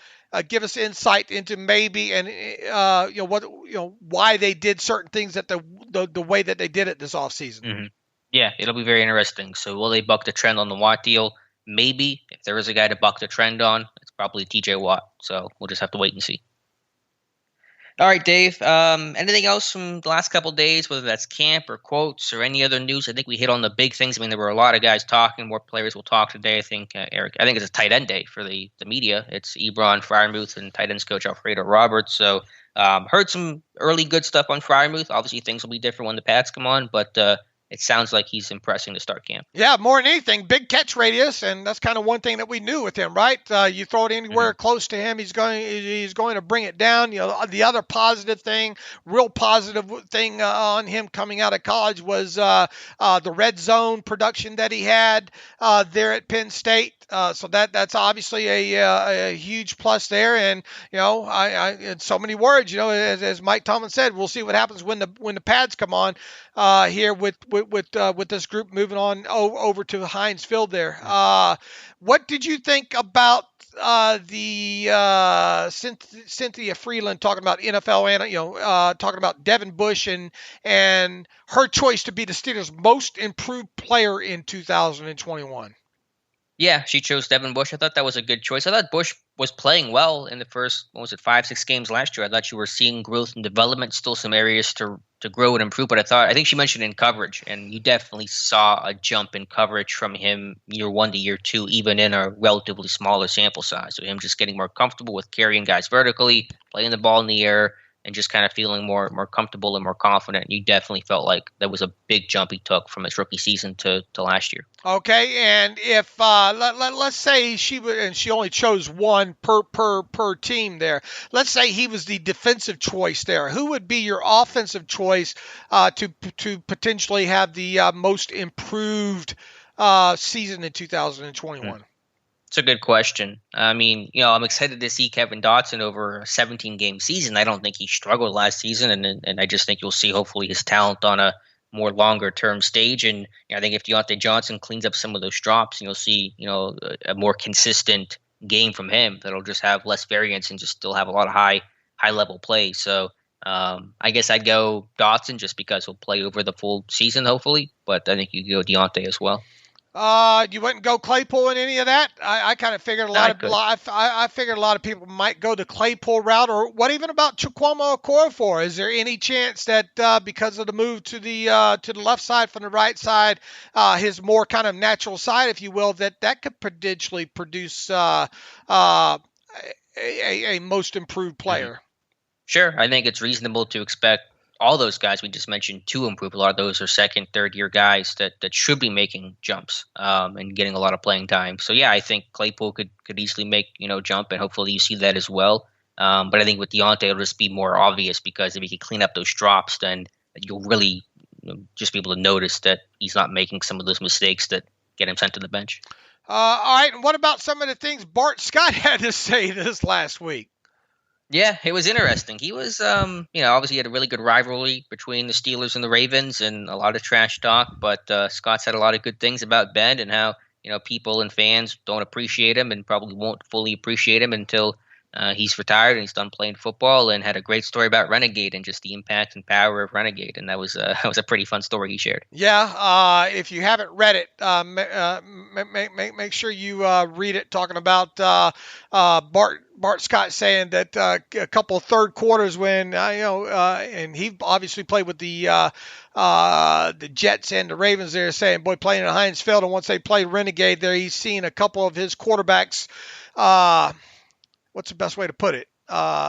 give us insight into maybe why they did certain things at the way that they did it this offseason. Mm-hmm. Yeah, it'll be very interesting. So will they buck the trend on the Watt deal? Maybe. If there is a guy to buck the trend on, it's probably TJ Watt. So we'll just have to wait and see. All right, Dave. Anything else from the last couple of days, whether that's camp or quotes or any other news? I think we hit on the big things. I mean, there were a lot of guys talking. More players will talk today. I think, Eric, it's a tight end day for the media. It's Ebron, Freiermuth, and tight ends coach Alfredo Roberts. So heard some early good stuff on Freiermuth. Obviously, things will be different when the pads come on, but it sounds like he's impressing to start camp. Yeah, more than anything, big catch radius, and that's kind of one thing that we knew with him, right? You throw it anywhere close to him, he's going to bring it down. The other real positive thing on him coming out of college was the red zone production that he had there at Penn State. So that's obviously a huge plus there, and in so many words, as Mike Tomlin said, we'll see what happens when the pads come on here with this group moving on over to Heinz Field there. What did you think about the Cynthia Freeland talking about NFL and talking about Devin Bush and her choice to be the Steelers' most improved player in 2021? Yeah, she chose Devin Bush. I thought that was a good choice. I thought Bush was playing well in the first, 5-6 games last year. I thought you were seeing growth and development, still some areas to grow and improve. But I think she mentioned in coverage, and you definitely saw a jump in coverage from him year 1 to year 2, even in a relatively smaller sample size. So him just getting more comfortable with carrying guys vertically, playing the ball in the air, and just kind of feeling more comfortable and more confident. You definitely felt like that was a big jump he took from his rookie season to last year. Okay, and if let's say she only chose one per team there. Let's say he was the defensive choice there. Who would be your offensive choice to potentially have the most improved season in 2021? It's a good question. I mean, I'm excited to see Kevin Dotson over a 17-game season. I don't think he struggled last season, and I just think you'll see hopefully his talent on a more longer-term stage. And I think if Deontay Johnson cleans up some of those drops, you'll see a more consistent game from him that'll just have less variance and just still have a lot of high-level play. So I guess I'd go Dotson just because he'll play over the full season, hopefully. But I think you go Deontay as well. You wouldn't go Claypool in any of that. I kind of figured I figured a lot of people might go the Claypool route, or what even about Chukwuma Okorafor? Is there any chance that because of the move to the left side from the right side, his more kind of natural side, if you will, that could potentially produce a most improved player? Sure, I think it's reasonable to expect all those guys we just mentioned to improve. A lot of those are second, third year guys that should be making jumps and getting a lot of playing time. So yeah, I think Claypool could easily make jump, and hopefully you see that as well. But I think with Deontay it'll just be more obvious, because if he can clean up those drops, then you'll really just be able to notice that he's not making some of those mistakes that get him sent to the bench. All right, and what about some of the things Bart Scott had to say this last week? Yeah, it was interesting. He was, obviously had a really good rivalry between the Steelers and the Ravens, and a lot of trash talk. But Scott said a lot of good things about Ben, and how people and fans don't appreciate him, and probably won't fully appreciate him until he's retired and he's done playing football. And had a great story about Renegade and just the impact and power of Renegade, and that was a pretty fun story he shared. Yeah, if you haven't read it, make sure you read it. Talking about Bart Scott saying that a couple of third quarters when and he obviously played with the Jets and the Ravens there, saying, boy, playing in Heinz Field, and once they played Renegade there, he's seen a couple of his quarterbacks, what's the best way to put it,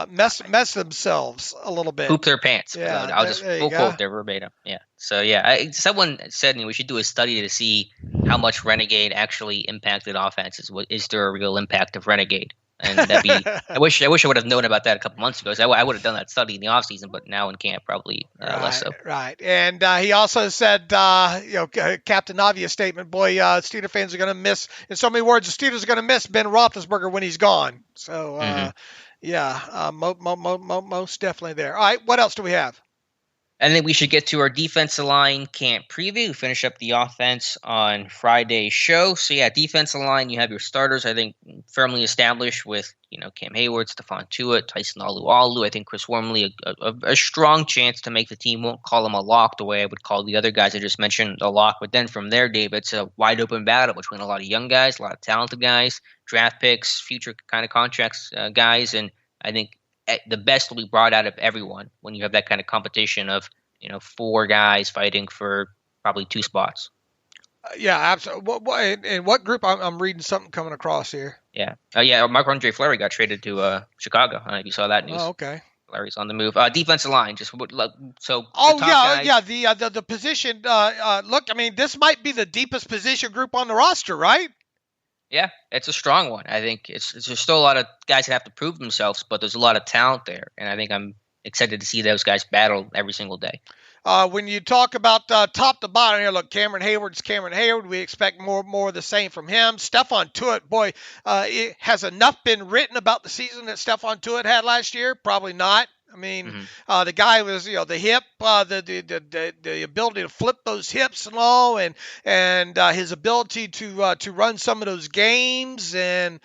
mess themselves a little bit. Poop their pants. Yeah, I'll just full quote there verbatim. Yeah. So yeah, someone said we should do a study to see how much Renegade actually impacted offenses. Is there a real impact of Renegade? And that'd be. I wish I would have known about that a couple months ago. So I would have done that study in the offseason, but now in camp probably less so. Right. And he also said, Captain Obvious statement. Boy, Steelers fans are going to miss. In so many words, the Steelers are going to miss Ben Roethlisberger when he's gone. So most definitely there. All right. What else do we have? And then we should get to our defensive line camp preview. Finish up the offense on Friday's show. So yeah, defensive line, you have your starters, I think, firmly established with, Cam Hayward, Stephon Tuitt, Tyson Alualu. I think Chris Wormley, a strong chance to make the team. Won't call him a lock the way I would call the other guys I just mentioned a lock. But then from there, Dave, it's a wide open battle between a lot of young guys, a lot of talented guys, draft picks, future kind of contracts guys. And I think the best will be brought out of everyone when you have that kind of competition of, four guys fighting for probably two spots. Yeah, absolutely. In what group? I'm reading something coming across here. Yeah. Marc-Andre Fleury got traded to Chicago. I don't know if you saw that news. Oh, okay. Fleury's on the move. Defensive line, so. Oh, yeah. The position. Look, I mean, this might be the deepest position group on the roster, right? Yeah, it's a strong one. I think there's still a lot of guys that have to prove themselves, but there's a lot of talent there, and I think I'm excited to see those guys battle every single day. When you talk about top to bottom here, look, Cameron Hayward. We expect more of the same from him. Stephon Tuitt, boy, has enough been written about the season that Stephon Tuitt had last year? Probably not. I mean, the guy was, the hip, the ability to flip those hips and all, and his ability to run some of those games, and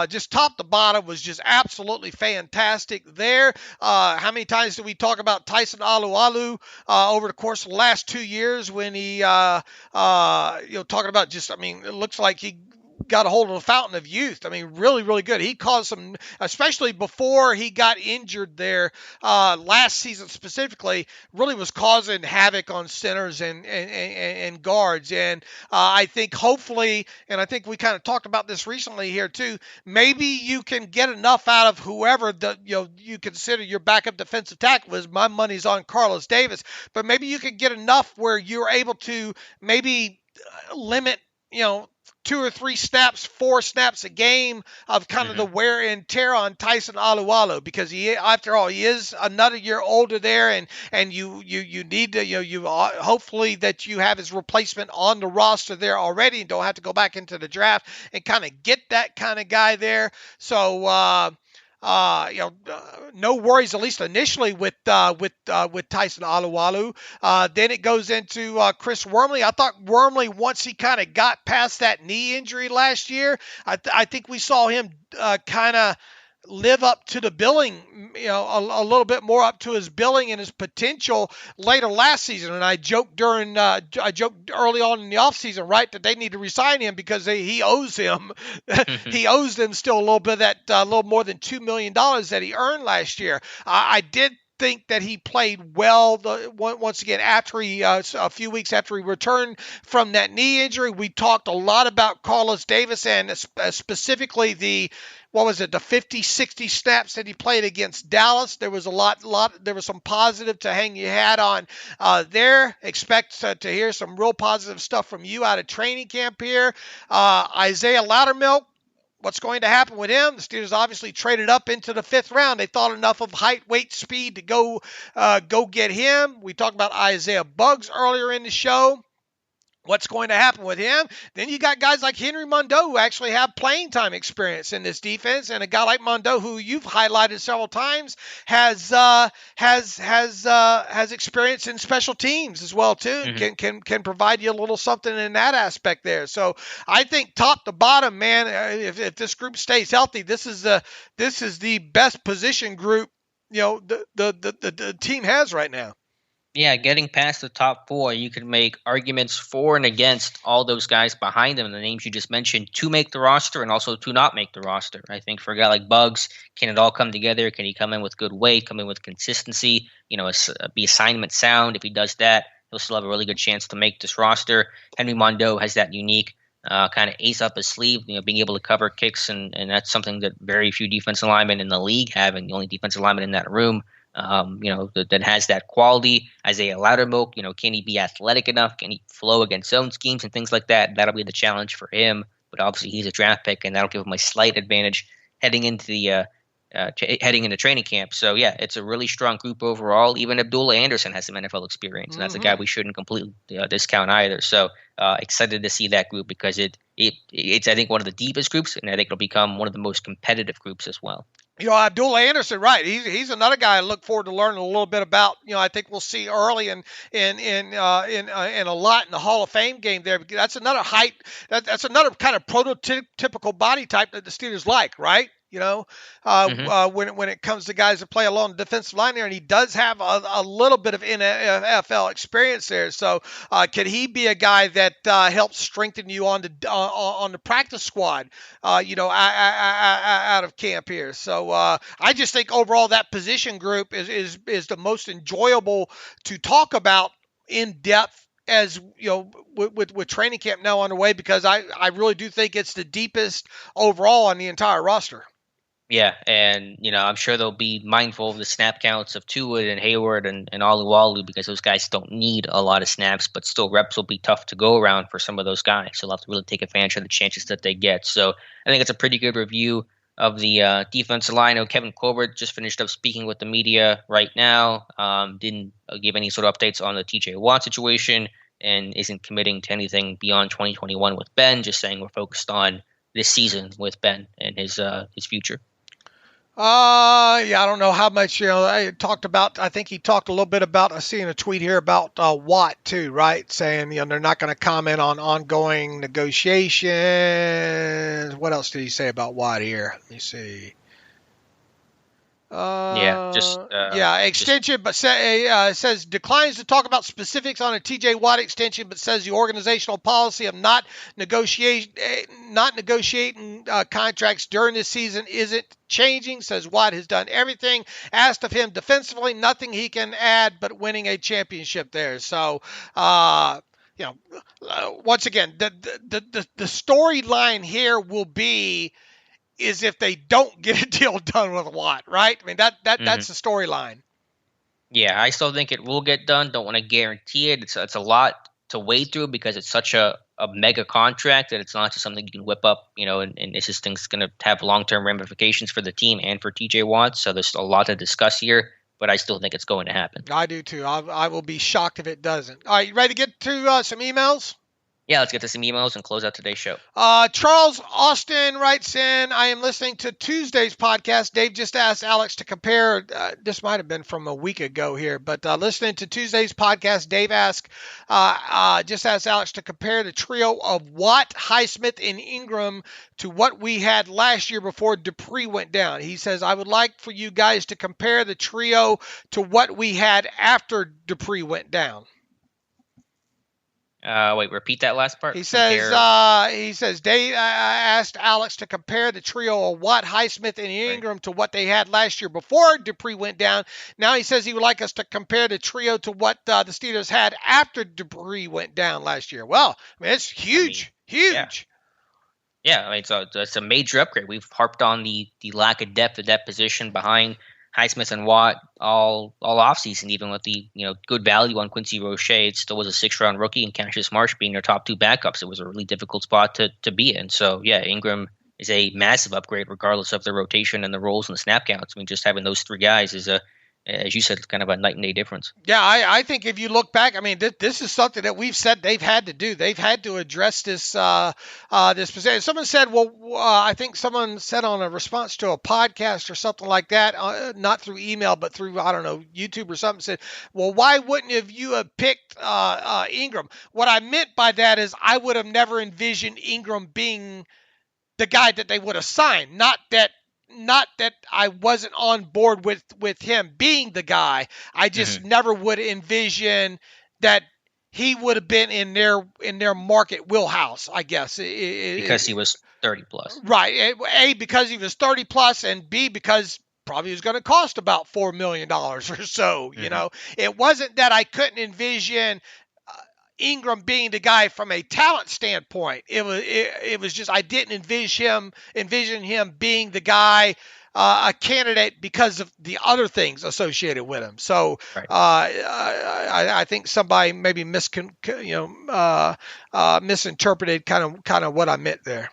just top to bottom was just absolutely fantastic there. How many times did we talk about Tyson Alualu over the course of the last 2 years when he, talking about just, I mean, it looks like he got a hold of the fountain of youth. I mean, really, really good. He caused some, especially before he got injured there last season specifically, really was causing havoc on centers and guards. And I think hopefully, and I think we kind of talked about this recently here too, maybe you can get enough out of whoever you consider your backup defensive tackle is. My money's on Carlos Davis, but maybe you can get enough where you're able to maybe limit, 2 or 3 snaps, 4 snaps a game of kind of the wear and tear on Tyson Alualu, because after all, he is another year older there, and you need to, hopefully that you have his replacement on the roster there already and don't have to go back into the draft and kind of get that kind of guy there. So, no worries, at least initially, with Tyson Alualu. Then it goes into Chris Wormley. I thought Wormley, once he kind of got past that knee injury last year, I think we saw him kind of live up to the billing, a little bit more up to his billing and his potential later last season. And I joked early on in the offseason, right, that they need to resign him because he owes him. He owes them still a little bit of that, a little more than $2 million that he earned last year. I did think that he played well once again after a few weeks after he returned from that knee injury. We talked a lot about Carlos Davis and specifically the 50, 60 snaps that he played against Dallas. There was there was some positive to hang your hat on there. Expect to hear some real positive stuff from you out of training camp here. Isaiah Loudermilk, what's going to happen with him? The Steelers obviously traded up into the 5th round. They thought enough of height, weight, speed to go get him. We talked about Isaiah Buggs earlier in the show. What's going to happen with him? Then you got guys like Henry Mondeau who actually have playing time experience in this defense, and a guy like Mondeau who you've highlighted several times has experience in special teams as well too. Mm-hmm. Can provide you a little something in that aspect there. So I think top to bottom, man, if this group stays healthy, this is the best position group the team has right now. Yeah, getting past the top 4, you can make arguments for and against all those guys behind them, the names you just mentioned, to make the roster and also to not make the roster. I think for a guy like Buggs, can it all come together? Can he come in with good weight, come in with consistency, be assignment sound? If he does that, he'll still have a really good chance to make this roster. Henry Mondeau has that unique kind of ace up his sleeve, being able to cover kicks, and that's something that very few defensive linemen in the league have, and the only defensive lineman in that room that has that quality. Isaiah Loudermilk, can he be athletic enough? Can he flow against zone schemes and things like that? That'll be the challenge for him. But obviously, he's a draft pick, and that'll give him a slight advantage heading into training camp. So yeah, it's a really strong group overall. Even Abdullah Anderson has some NFL experience, and that's a guy we shouldn't completely discount either. So excited to see that group because it's I think one of the deepest groups, and I think it'll become one of the most competitive groups as well. Abdullah Anderson, right? He's another guy I look forward to learning a little bit about. I think we'll see early in a lot in the Hall of Fame game there. That's another height. That's another kind of prototypical body type that the Steelers like, right? When it comes to guys that play along the defensive line there, and he does have a little bit of NFL experience there. So could he be a guy that helps strengthen you on the practice squad, out of camp here? So I just think overall that position group is the most enjoyable to talk about in depth, as with training camp now underway, because I really do think it's the deepest overall on the entire roster. Yeah, and I'm sure they'll be mindful of the snap counts of Tuitt and Hayward and Alualu, because those guys don't need a lot of snaps, but still reps will be tough to go around for some of those guys. So they'll have to really take advantage of the chances that they get. So I think it's a pretty good review of the defensive line. Kevin Colbert just finished up speaking with the media right now. Didn't give any sort of updates on the TJ Watt situation and isn't committing to anything beyond 2021 with Ben, just saying we're focused on this season with Ben and his future. I don't know how much, I think he talked a little bit about, I see in a tweet here about Watt too, right? Saying, they're not going to comment on ongoing negotiations. What else did he say about Watt here? Let me see. Extension, but says declines to talk about specifics on a TJ Watt extension, but says the organizational policy of not negotiating contracts during this season isn't changing. Says Watt has done everything asked of him defensively, nothing he can add but winning a championship there. So, once again, the storyline here will be is if they don't get a deal done with Watt, right? I mean, that's the storyline. Yeah, I still think it will get done. Don't want to guarantee it. It's a lot to wade through because it's such a mega contract that it's not just something you can whip up, and it's just things going to have long-term ramifications for the team and for TJ Watt. So there's a lot to discuss here, but I still think it's going to happen. I do too. I will be shocked if it doesn't. All right, you ready to get to some emails? Yeah, let's get to some emails and close out today's show. Charles Austin writes in, I am listening to Tuesday's podcast. Dave just asked Alex to compare, this might have been from a week ago here, but listening to Tuesday's podcast, Dave just asked Alex to compare the trio of Watt, Highsmith, and Ingram to what we had last year before Dupree went down. He says, I would like for you guys to compare the trio to what we had after Dupree went down. Wait, repeat that last part. He says, Dave asked Alex to compare the trio of Watt, Highsmith, and Ingram to what they had last year before Dupree went down. Now he says he would like us to compare the trio to what the Steelers had after Dupree went down last year. Well, I mean, it's huge. Yeah, I mean, it's a major upgrade. We've harped on the lack of depth at that position behind Highsmith and Watt all offseason, even with the good value on Quincy Roche. It still was a 6th-round rookie, and Cassius Marsh being their top 2 backups. It was a really difficult spot to be in. So, yeah, Ingram is a massive upgrade regardless of the rotation and the roles and the snap counts. I mean, just having those 3 guys is as you said, kind of a night and day difference. Yeah, I think if you look back, I mean, this is something that we've said they've had to do. They've had to address this this position. Someone said, I think someone said on a response to a podcast or something like that, not through email, but through, I don't know, YouTube or something, said, well, why wouldn't you have picked Ingram? What I meant by that is I would have never envisioned Ingram being the guy that they would have signed, not that I wasn't on board with him being the guy. I just never would envision that he would have been in their market wheelhouse, I guess. Because he was 30 plus. Right. A, because he was 30 plus, and B, because probably was going to cost about $4 million or so. It wasn't that I couldn't envision Ingram being the guy from a talent standpoint. It was just I didn't envision him being the guy, a candidate because of the other things associated with him. So right. I think somebody maybe misinterpreted kind of what I meant there.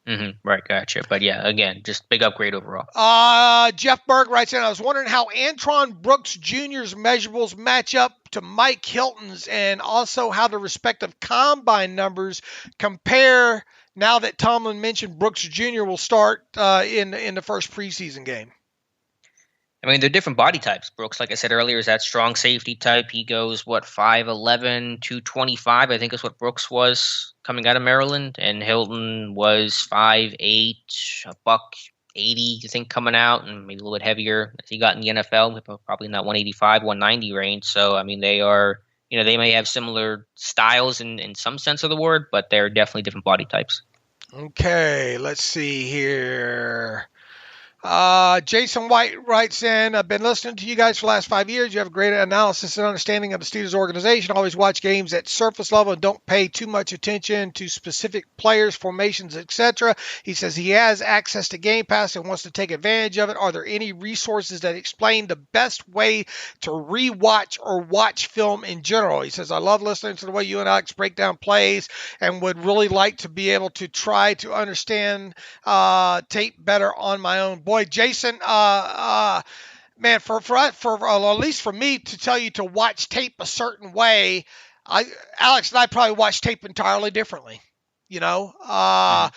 Right, gotcha. But yeah, again, just big upgrade overall. Jeff Berg writes in, I was wondering how Antoine Brooks Jr.'s measurables match up to Mike Hilton's, and also how the respective combine numbers compare now that Tomlin mentioned Brooks Jr. will start in the first preseason game. I mean, they're different body types. Brooks, like I said earlier, is that strong safety type. He goes, 5'11", 225, I think is what Brooks was coming out of Maryland. And Hilton was 5'8", $180, I think, coming out, and maybe a little bit heavier as he got in the NFL, probably in that 185, 190 range. So, I mean, they are, they may have similar styles in some sense of the word, but they're definitely different body types. Okay, let's see here. Jason White writes in, I've been listening to you guys for the last 5 years. You have a great analysis and understanding of the Steelers organization. Always watch games at surface level and don't pay too much attention to specific players, formations, etc. He says he has access to Game Pass and wants to take advantage of it. Are there any resources that explain the best way to rewatch or watch film in general? He says, I love listening to the way you and Alex break down plays and would really like to be able to try to understand tape better on my own. Boy, Jason, man, for at least for me to tell you to watch tape a certain way, Alex and I probably watch tape entirely differently. Well, how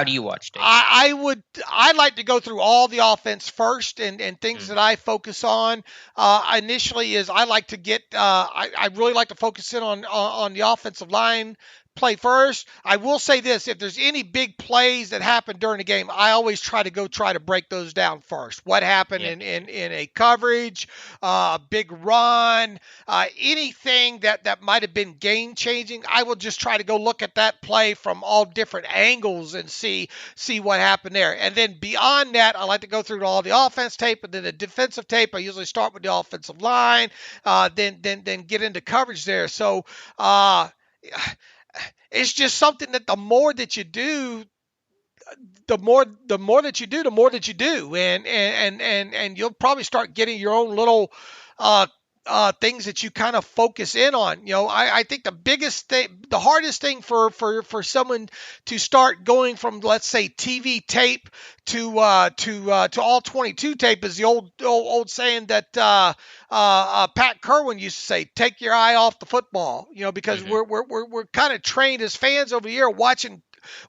do you watch tape? I like to go through all the offense first and things that I focus on initially is I like to get I really like to focus in on the offensive line play first. I will say this, if there's any big plays that happen during the game, I always try to break those down first. What happened in a coverage, a big run, anything that might have been game changing, I will just try to go look at that play from all different angles and see what happened there. And then beyond that, I like to go through all the offense tape and then the defensive tape. I usually start with the offensive line, then get into coverage there. So it's just something that the more that you do, the more that you do, and you'll probably start getting your own little things that you kind of focus in on. I think the biggest thing, the hardest thing for someone to start going from, let's say, TV tape to all 22 tape is the old saying that Pat Kerwin used to say, take your eye off the football, because we're kind of trained as fans over the year watching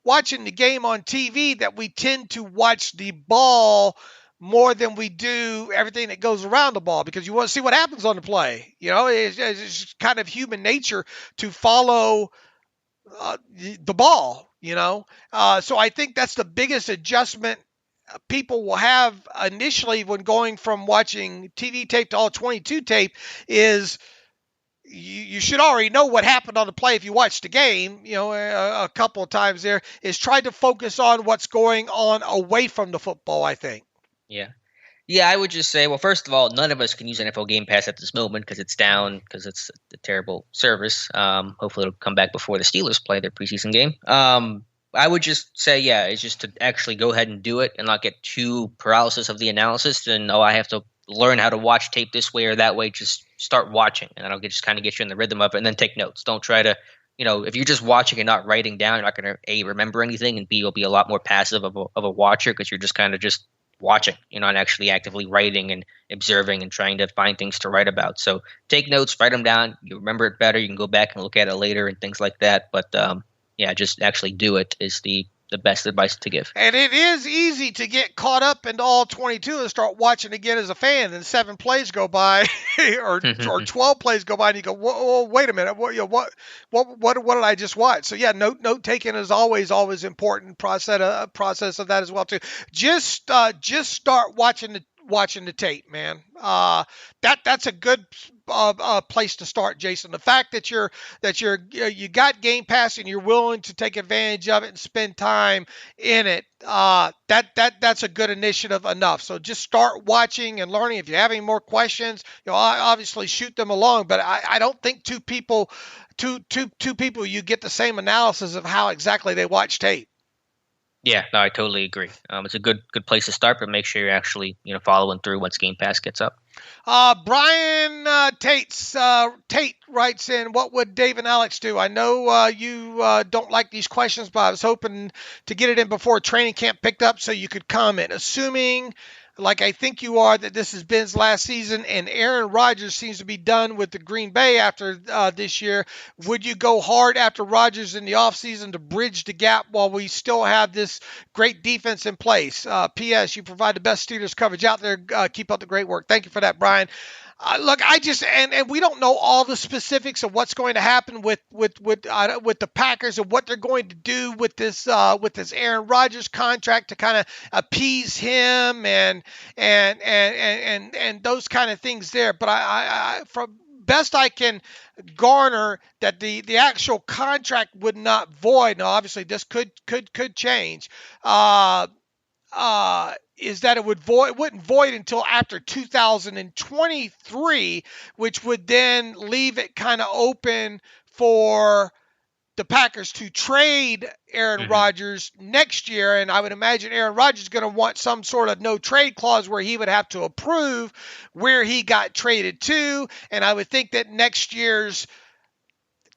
the game on TV that we tend to watch the ball more than we do everything that goes around the ball, because you want to see what happens on the play. It's just kind of human nature to follow the ball, So I think that's the biggest adjustment people will have initially when going from watching TV tape to all 22 tape is you should already know what happened on the play if you watched the game, a couple of times there, is try to focus on what's going on away from the football, I think. Yeah. Yeah, I would just say, well, first of all, none of us can use NFL Game Pass at this moment because it's down, because it's a terrible service. Hopefully it'll come back before the Steelers play their preseason game. I would just say, yeah, it's just to actually go ahead and do it and not get too paralysis of the analysis and, I have to learn how to watch tape this way or that way. Just start watching, and that'll just kind of get you in the rhythm of it, and then take notes. Don't try to, if you're just watching and not writing down, you're not going to, A, remember anything, and B, you'll be a lot more passive of a watcher because you're just kind of just watching, not actually actively writing and observing and trying to find things to write about. So take notes, write them down. You remember it better. You can go back and look at it later and things like that. But just actually do it is the best advice to give. And it is easy to get caught up into all 22 and start watching again as a fan. And 7 plays go by or 12 plays go by and you go, whoa, wait a minute. What did I just watch? So yeah, note taking is always important process of that as well too. Just start watching the tape, man. That's a good place to start, Jason. The fact that you got Game Pass and you're willing to take advantage of it and spend time in it, that's a good initiative enough. So just start watching and learning. If you have any more questions, obviously shoot them along. But I don't think two people you get the same analysis of how exactly they watch tape. Yeah, no, I totally agree. It's a good place to start, but make sure you're actually following through once Game Pass gets up. Brian Tate writes in, what would Dave and Alex do? I know you don't like these questions, but I was hoping to get it in before training camp picked up so you could comment. Assuming, like I think you are, that this is Ben's last season and Aaron Rodgers seems to be done with the Green Bay after this year, would you go hard after Rodgers in the offseason to bridge the gap while we still have this great defense in place? P.S. You provide the best Steelers coverage out there. Keep up the great work. Thank you for that, Brian. Look, I just and we don't know all the specifics of what's going to happen with the Packers and what they're going to do with this Aaron Rodgers contract to kind of appease him and those kind of things there. But I from best I can garner that the actual contract would not void. Now, obviously, this could change. Is that it wouldn't void until after 2023, which would then leave it kind of open for the Packers to trade Aaron Rodgers next year. And I would imagine Aaron Rodgers is going to want some sort of no trade clause where he would have to approve where he got traded to. And I would think that next year's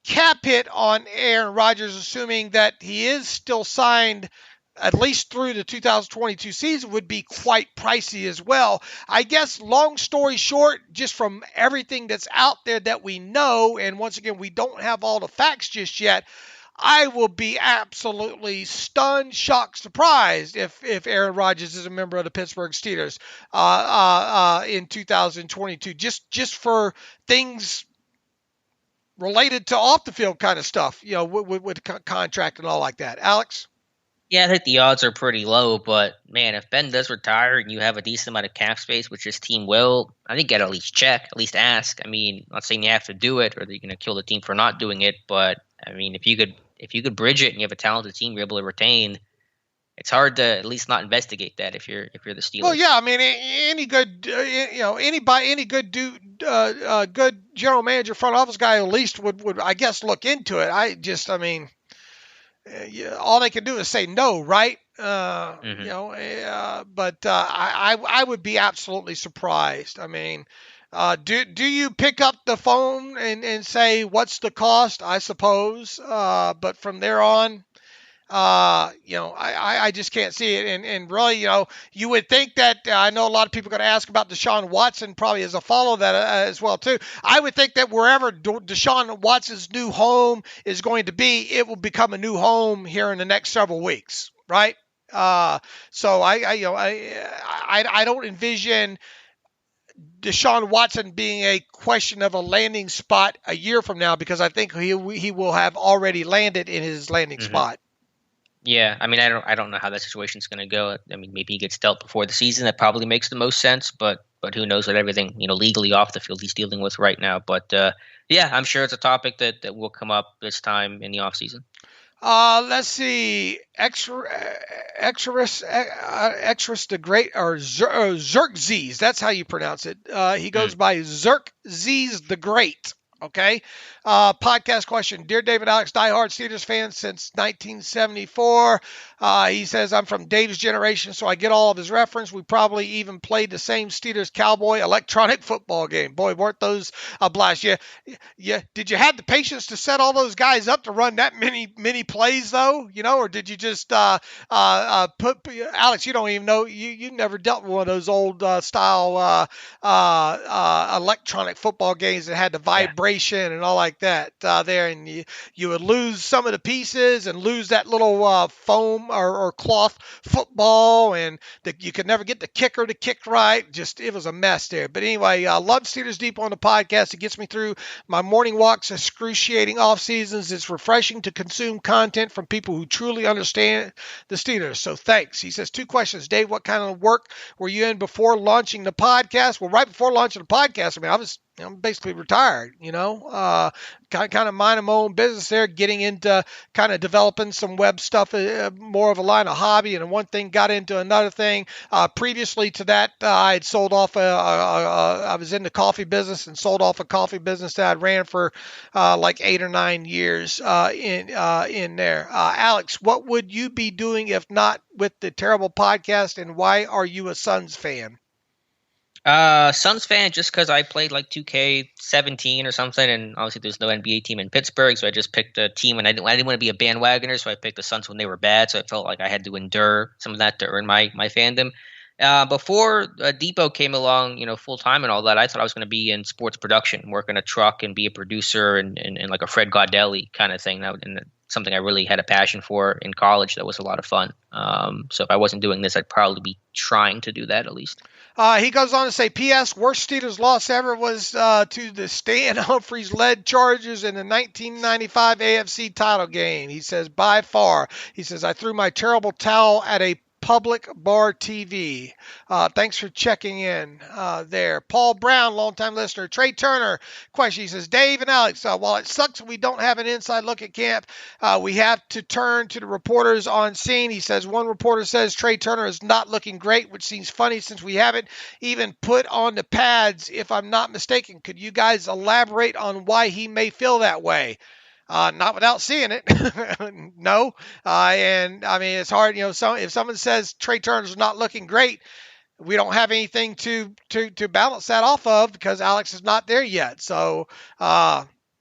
cap hit on Aaron Rodgers, assuming that he is still signed at least through the 2022 season, would be quite pricey as well. I guess, long story short, just from everything that's out there that we know, and once again, we don't have all the facts just yet, I will be absolutely stunned, shocked, surprised if Aaron Rodgers is a member of the Pittsburgh Steelers in 2022, just for things related to off the field kind of stuff, with contract and all like that. Alex? Yeah, I think the odds are pretty low, but man, if Ben does retire and you have a decent amount of cap space, which his team will, I think you got to at least check, at least ask. I mean, I'm not saying you have to do it or that you're going to kill the team for not doing it, but I mean, if you could bridge it and you have a talented team you're able to retain, it's hard to at least not investigate that if you're the Steelers. Well, yeah, I mean, any good good general manager, front office guy at least would I guess look into it. All they can do is say no, right? But I would be absolutely surprised. I mean, Do you pick up the phone and say, what's the cost? I suppose. But from there on, I just can't see it. And really, you would think that I know a lot of people are going to ask about Deshaun Watson probably as a follow that as well, too. I would think that wherever Deshaun Watson's new home is going to be, it will become a new home here in the next several weeks. Right. So I don't envision Deshaun Watson being a question of a landing spot a year from now, because I think he will have already landed in his landing spot. Yeah, I mean, I don't know how that situation's going to go. I mean, maybe he gets dealt before the season. That probably makes the most sense. But who knows what everything legally off the field he's dealing with right now. But yeah, I'm sure it's a topic that will come up this time in the offseason. Let's see, Exorus the Great, or Xerxes. That's how you pronounce it. He goes by Xerxes the Great. Okay. Podcast question. Dear David Alex, diehard Steelers fan since 1974. He says, I'm from Dave's generation, so I get all of his reference. We probably even played the same Steelers Cowboy electronic football game. Boy, weren't those a blast. Yeah. Did you have the patience to set all those guys up to run that many plays, though? Or did you just put Alex, you don't even know, you never dealt with one of those old style electronic football games that had the vibration and all like that there, and you would lose some of the pieces and lose that little foam or cloth football, and you could never get the kicker to kick right. Just, it was a mess there. But anyway, I love Steelers Deep on the podcast. It gets me through my morning walks, excruciating off seasons. It's refreshing to consume content from people who truly understand the Steelers. So thanks. He says, 2 questions. Dave, what kind of work were you in before launching the podcast? Well, right before launching the podcast, I'm basically retired, kind of minding my own business there, getting into kind of developing some web stuff, more of a line of hobby, and one thing got into another thing. Previously to that, I had sold off I was in the coffee business and sold off a coffee business that I ran for like 8 or 9 years in there. Alex, what would you be doing if not with the terrible podcast, and why are you a Suns fan? Suns fan just because I played like 2K17 or something, and obviously there's no NBA team in Pittsburgh, so I just picked a team, and I didn't want to be a bandwagoner, so I picked the Suns when they were bad, so I felt like I had to endure some of that to earn my fandom. Before Depot came along, full time and all that, I thought I was going to be in sports production, work in a truck and be a producer and like a Fred Gaudelli kind of thing. And something I really had a passion for in college. That was a lot of fun. So if I wasn't doing this, I'd probably be trying to do that at least. He goes on to say, P.S. worst Steelers loss ever was to the Stan Humphries-led Chargers in the 1995 AFC title game. He says, by far. He says, I threw my terrible towel at a public bar TV. Thanks for checking in there. Paul Brown, longtime listener. Trey Turner, question. He says, Dave and Alex, while it sucks we don't have an inside look at camp, we have to turn to the reporters on scene. He says, one reporter says Trey Turner is not looking great, which seems funny since we haven't even put on the pads, if I'm not mistaken. Could you guys elaborate on why he may feel that way? Not without seeing it. No. And I mean, it's hard, if someone says Trey Turner's not looking great, we don't have anything to balance that off of because Alex is not there yet. So,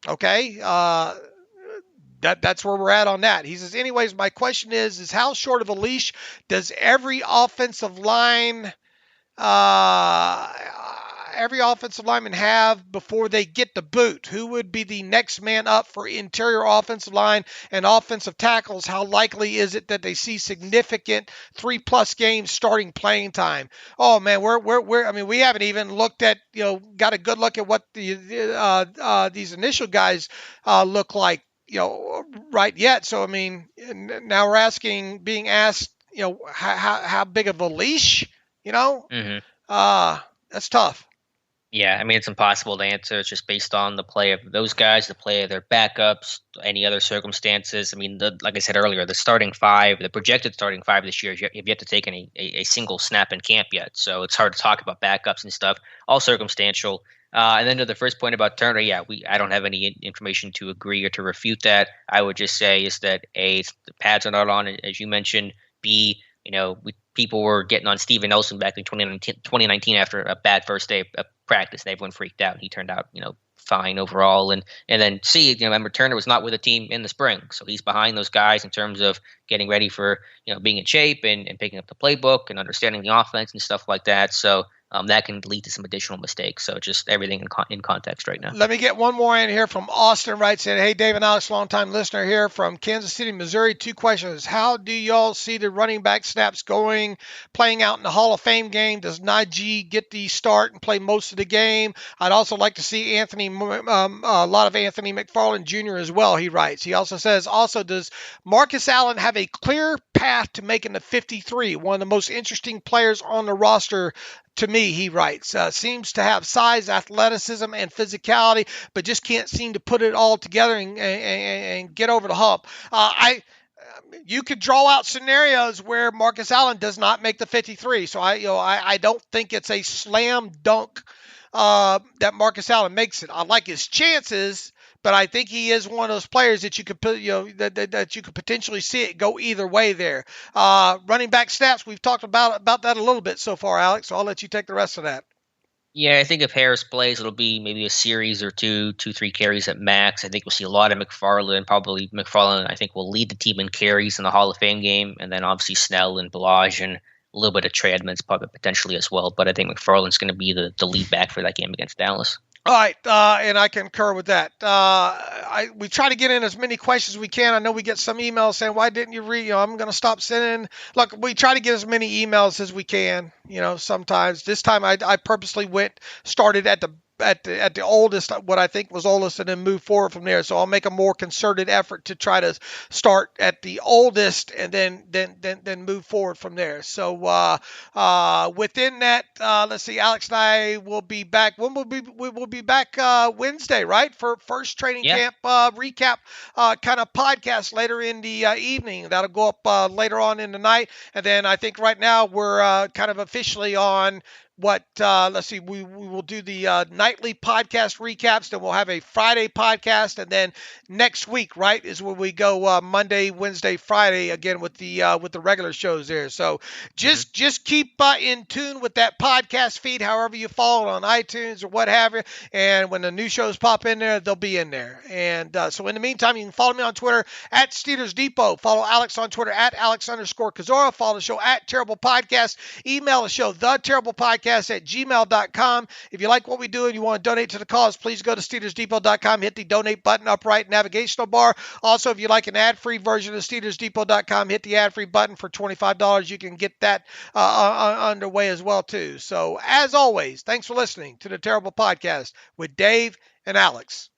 okay. That's where we're at on that. He says, anyways, my question is how short of a leash does every offensive lineman have before they get the boot? Who would be the next man up for interior offensive line and offensive tackles? How likely is it that they see significant 3+ games starting playing time? Oh man, we haven't even looked at, got a good look at what these initial guys look like, right yet. So, I mean, now we're being asked, how big of a leash, that's tough. Yeah, I mean, it's impossible to answer. It's just based on the play of those guys, the play of their backups, any other circumstances. I mean, like I said earlier, the projected starting 5 this year, you've yet to take a single snap in camp yet. So it's hard to talk about backups and stuff, all circumstantial. And then to the first point about Turner, I don't have any information to agree or to refute that. I would just say is that A, the pads are not on, as you mentioned. B, people were getting on Steven Nelson back in 2019 after a bad first day, a practice and everyone freaked out. He turned out, fine overall. And then C, remember Turner was not with the team in the spring, so he's behind those guys in terms of getting ready for being in shape and picking up the playbook and understanding the offense and stuff like that. So that can lead to some additional mistakes. So just everything in context right now. Let me get one more in here from Austin. Writes in, hey, Dave and Alex, longtime listener here from Kansas City, Missouri. 2 questions. How do y'all see the running back snaps playing out in the Hall of Fame game? Does Najee get the start and play most of the game? I'd also like to see a lot of Anthony McFarland Jr. as well, he writes. He also says, does Marcus Allen have a clear path to making the 53? One of the most interesting players on the roster to me, he writes. Seems to have size, athleticism, and physicality, but just can't seem to put it all together and get over the hump. You could draw out scenarios where Marcus Allen does not make the 53. So I don't think it's a slam dunk that Marcus Allen makes it. I like his chances, but I think he is one of those players that you could put, that you could potentially see it go either way there. Running back snaps, we've talked about that a little bit so far, Alex. So I'll let you take the rest of that. Yeah, I think if Harris plays, it'll be maybe a series or 2-3 carries at max. I think we'll see a lot of McFarland. Probably McFarland, I think, will lead the team in carries in the Hall of Fame game, and then obviously Snell and Ballage and a little bit of Trey Edmonds probably potentially as well. But I think McFarland's going to be the lead back for that game against Dallas. All right, and I concur with that. We try to get in as many questions as we can. I know we get some emails saying, why didn't you read? I'm going to stop sending. Look, we try to get as many emails as we can, sometimes. This time I purposely started at the oldest, what I think was oldest, and then move forward from there. So I'll make a more concerted effort to try to start at the oldest and then move forward from there. So within that, let's see, Alex and I will be back. We'll be back Wednesday, right, for first training camp recap kind of podcast later in the evening. That'll go up later on in the night, and then I think right now we're kind of officially on. Let's see, we will do the nightly podcast recaps, then we'll have a Friday podcast, and then next week, right, is when we go Monday, Wednesday, Friday again with the regular shows there. So just keep in tune with that podcast feed, however you follow it on iTunes or what have you, and when the new shows pop in there, they'll be in there. And so in the meantime, you can follow me on Twitter at Steelers Depot, follow Alex on Twitter at Alex_Kozora, follow the show at Terrible Podcast, email the show, theterriblepodcast@gmail.com. If you like what we do and you want to donate to the cause, please go to SteelersDepot.com, hit the donate button up right navigational bar. Also, if you like an ad-free version of SteelersDepot.com, hit the ad-free button for $25. You can get that underway as well, too. So, as always, thanks for listening to the Terrible Podcast with Dave and Alex.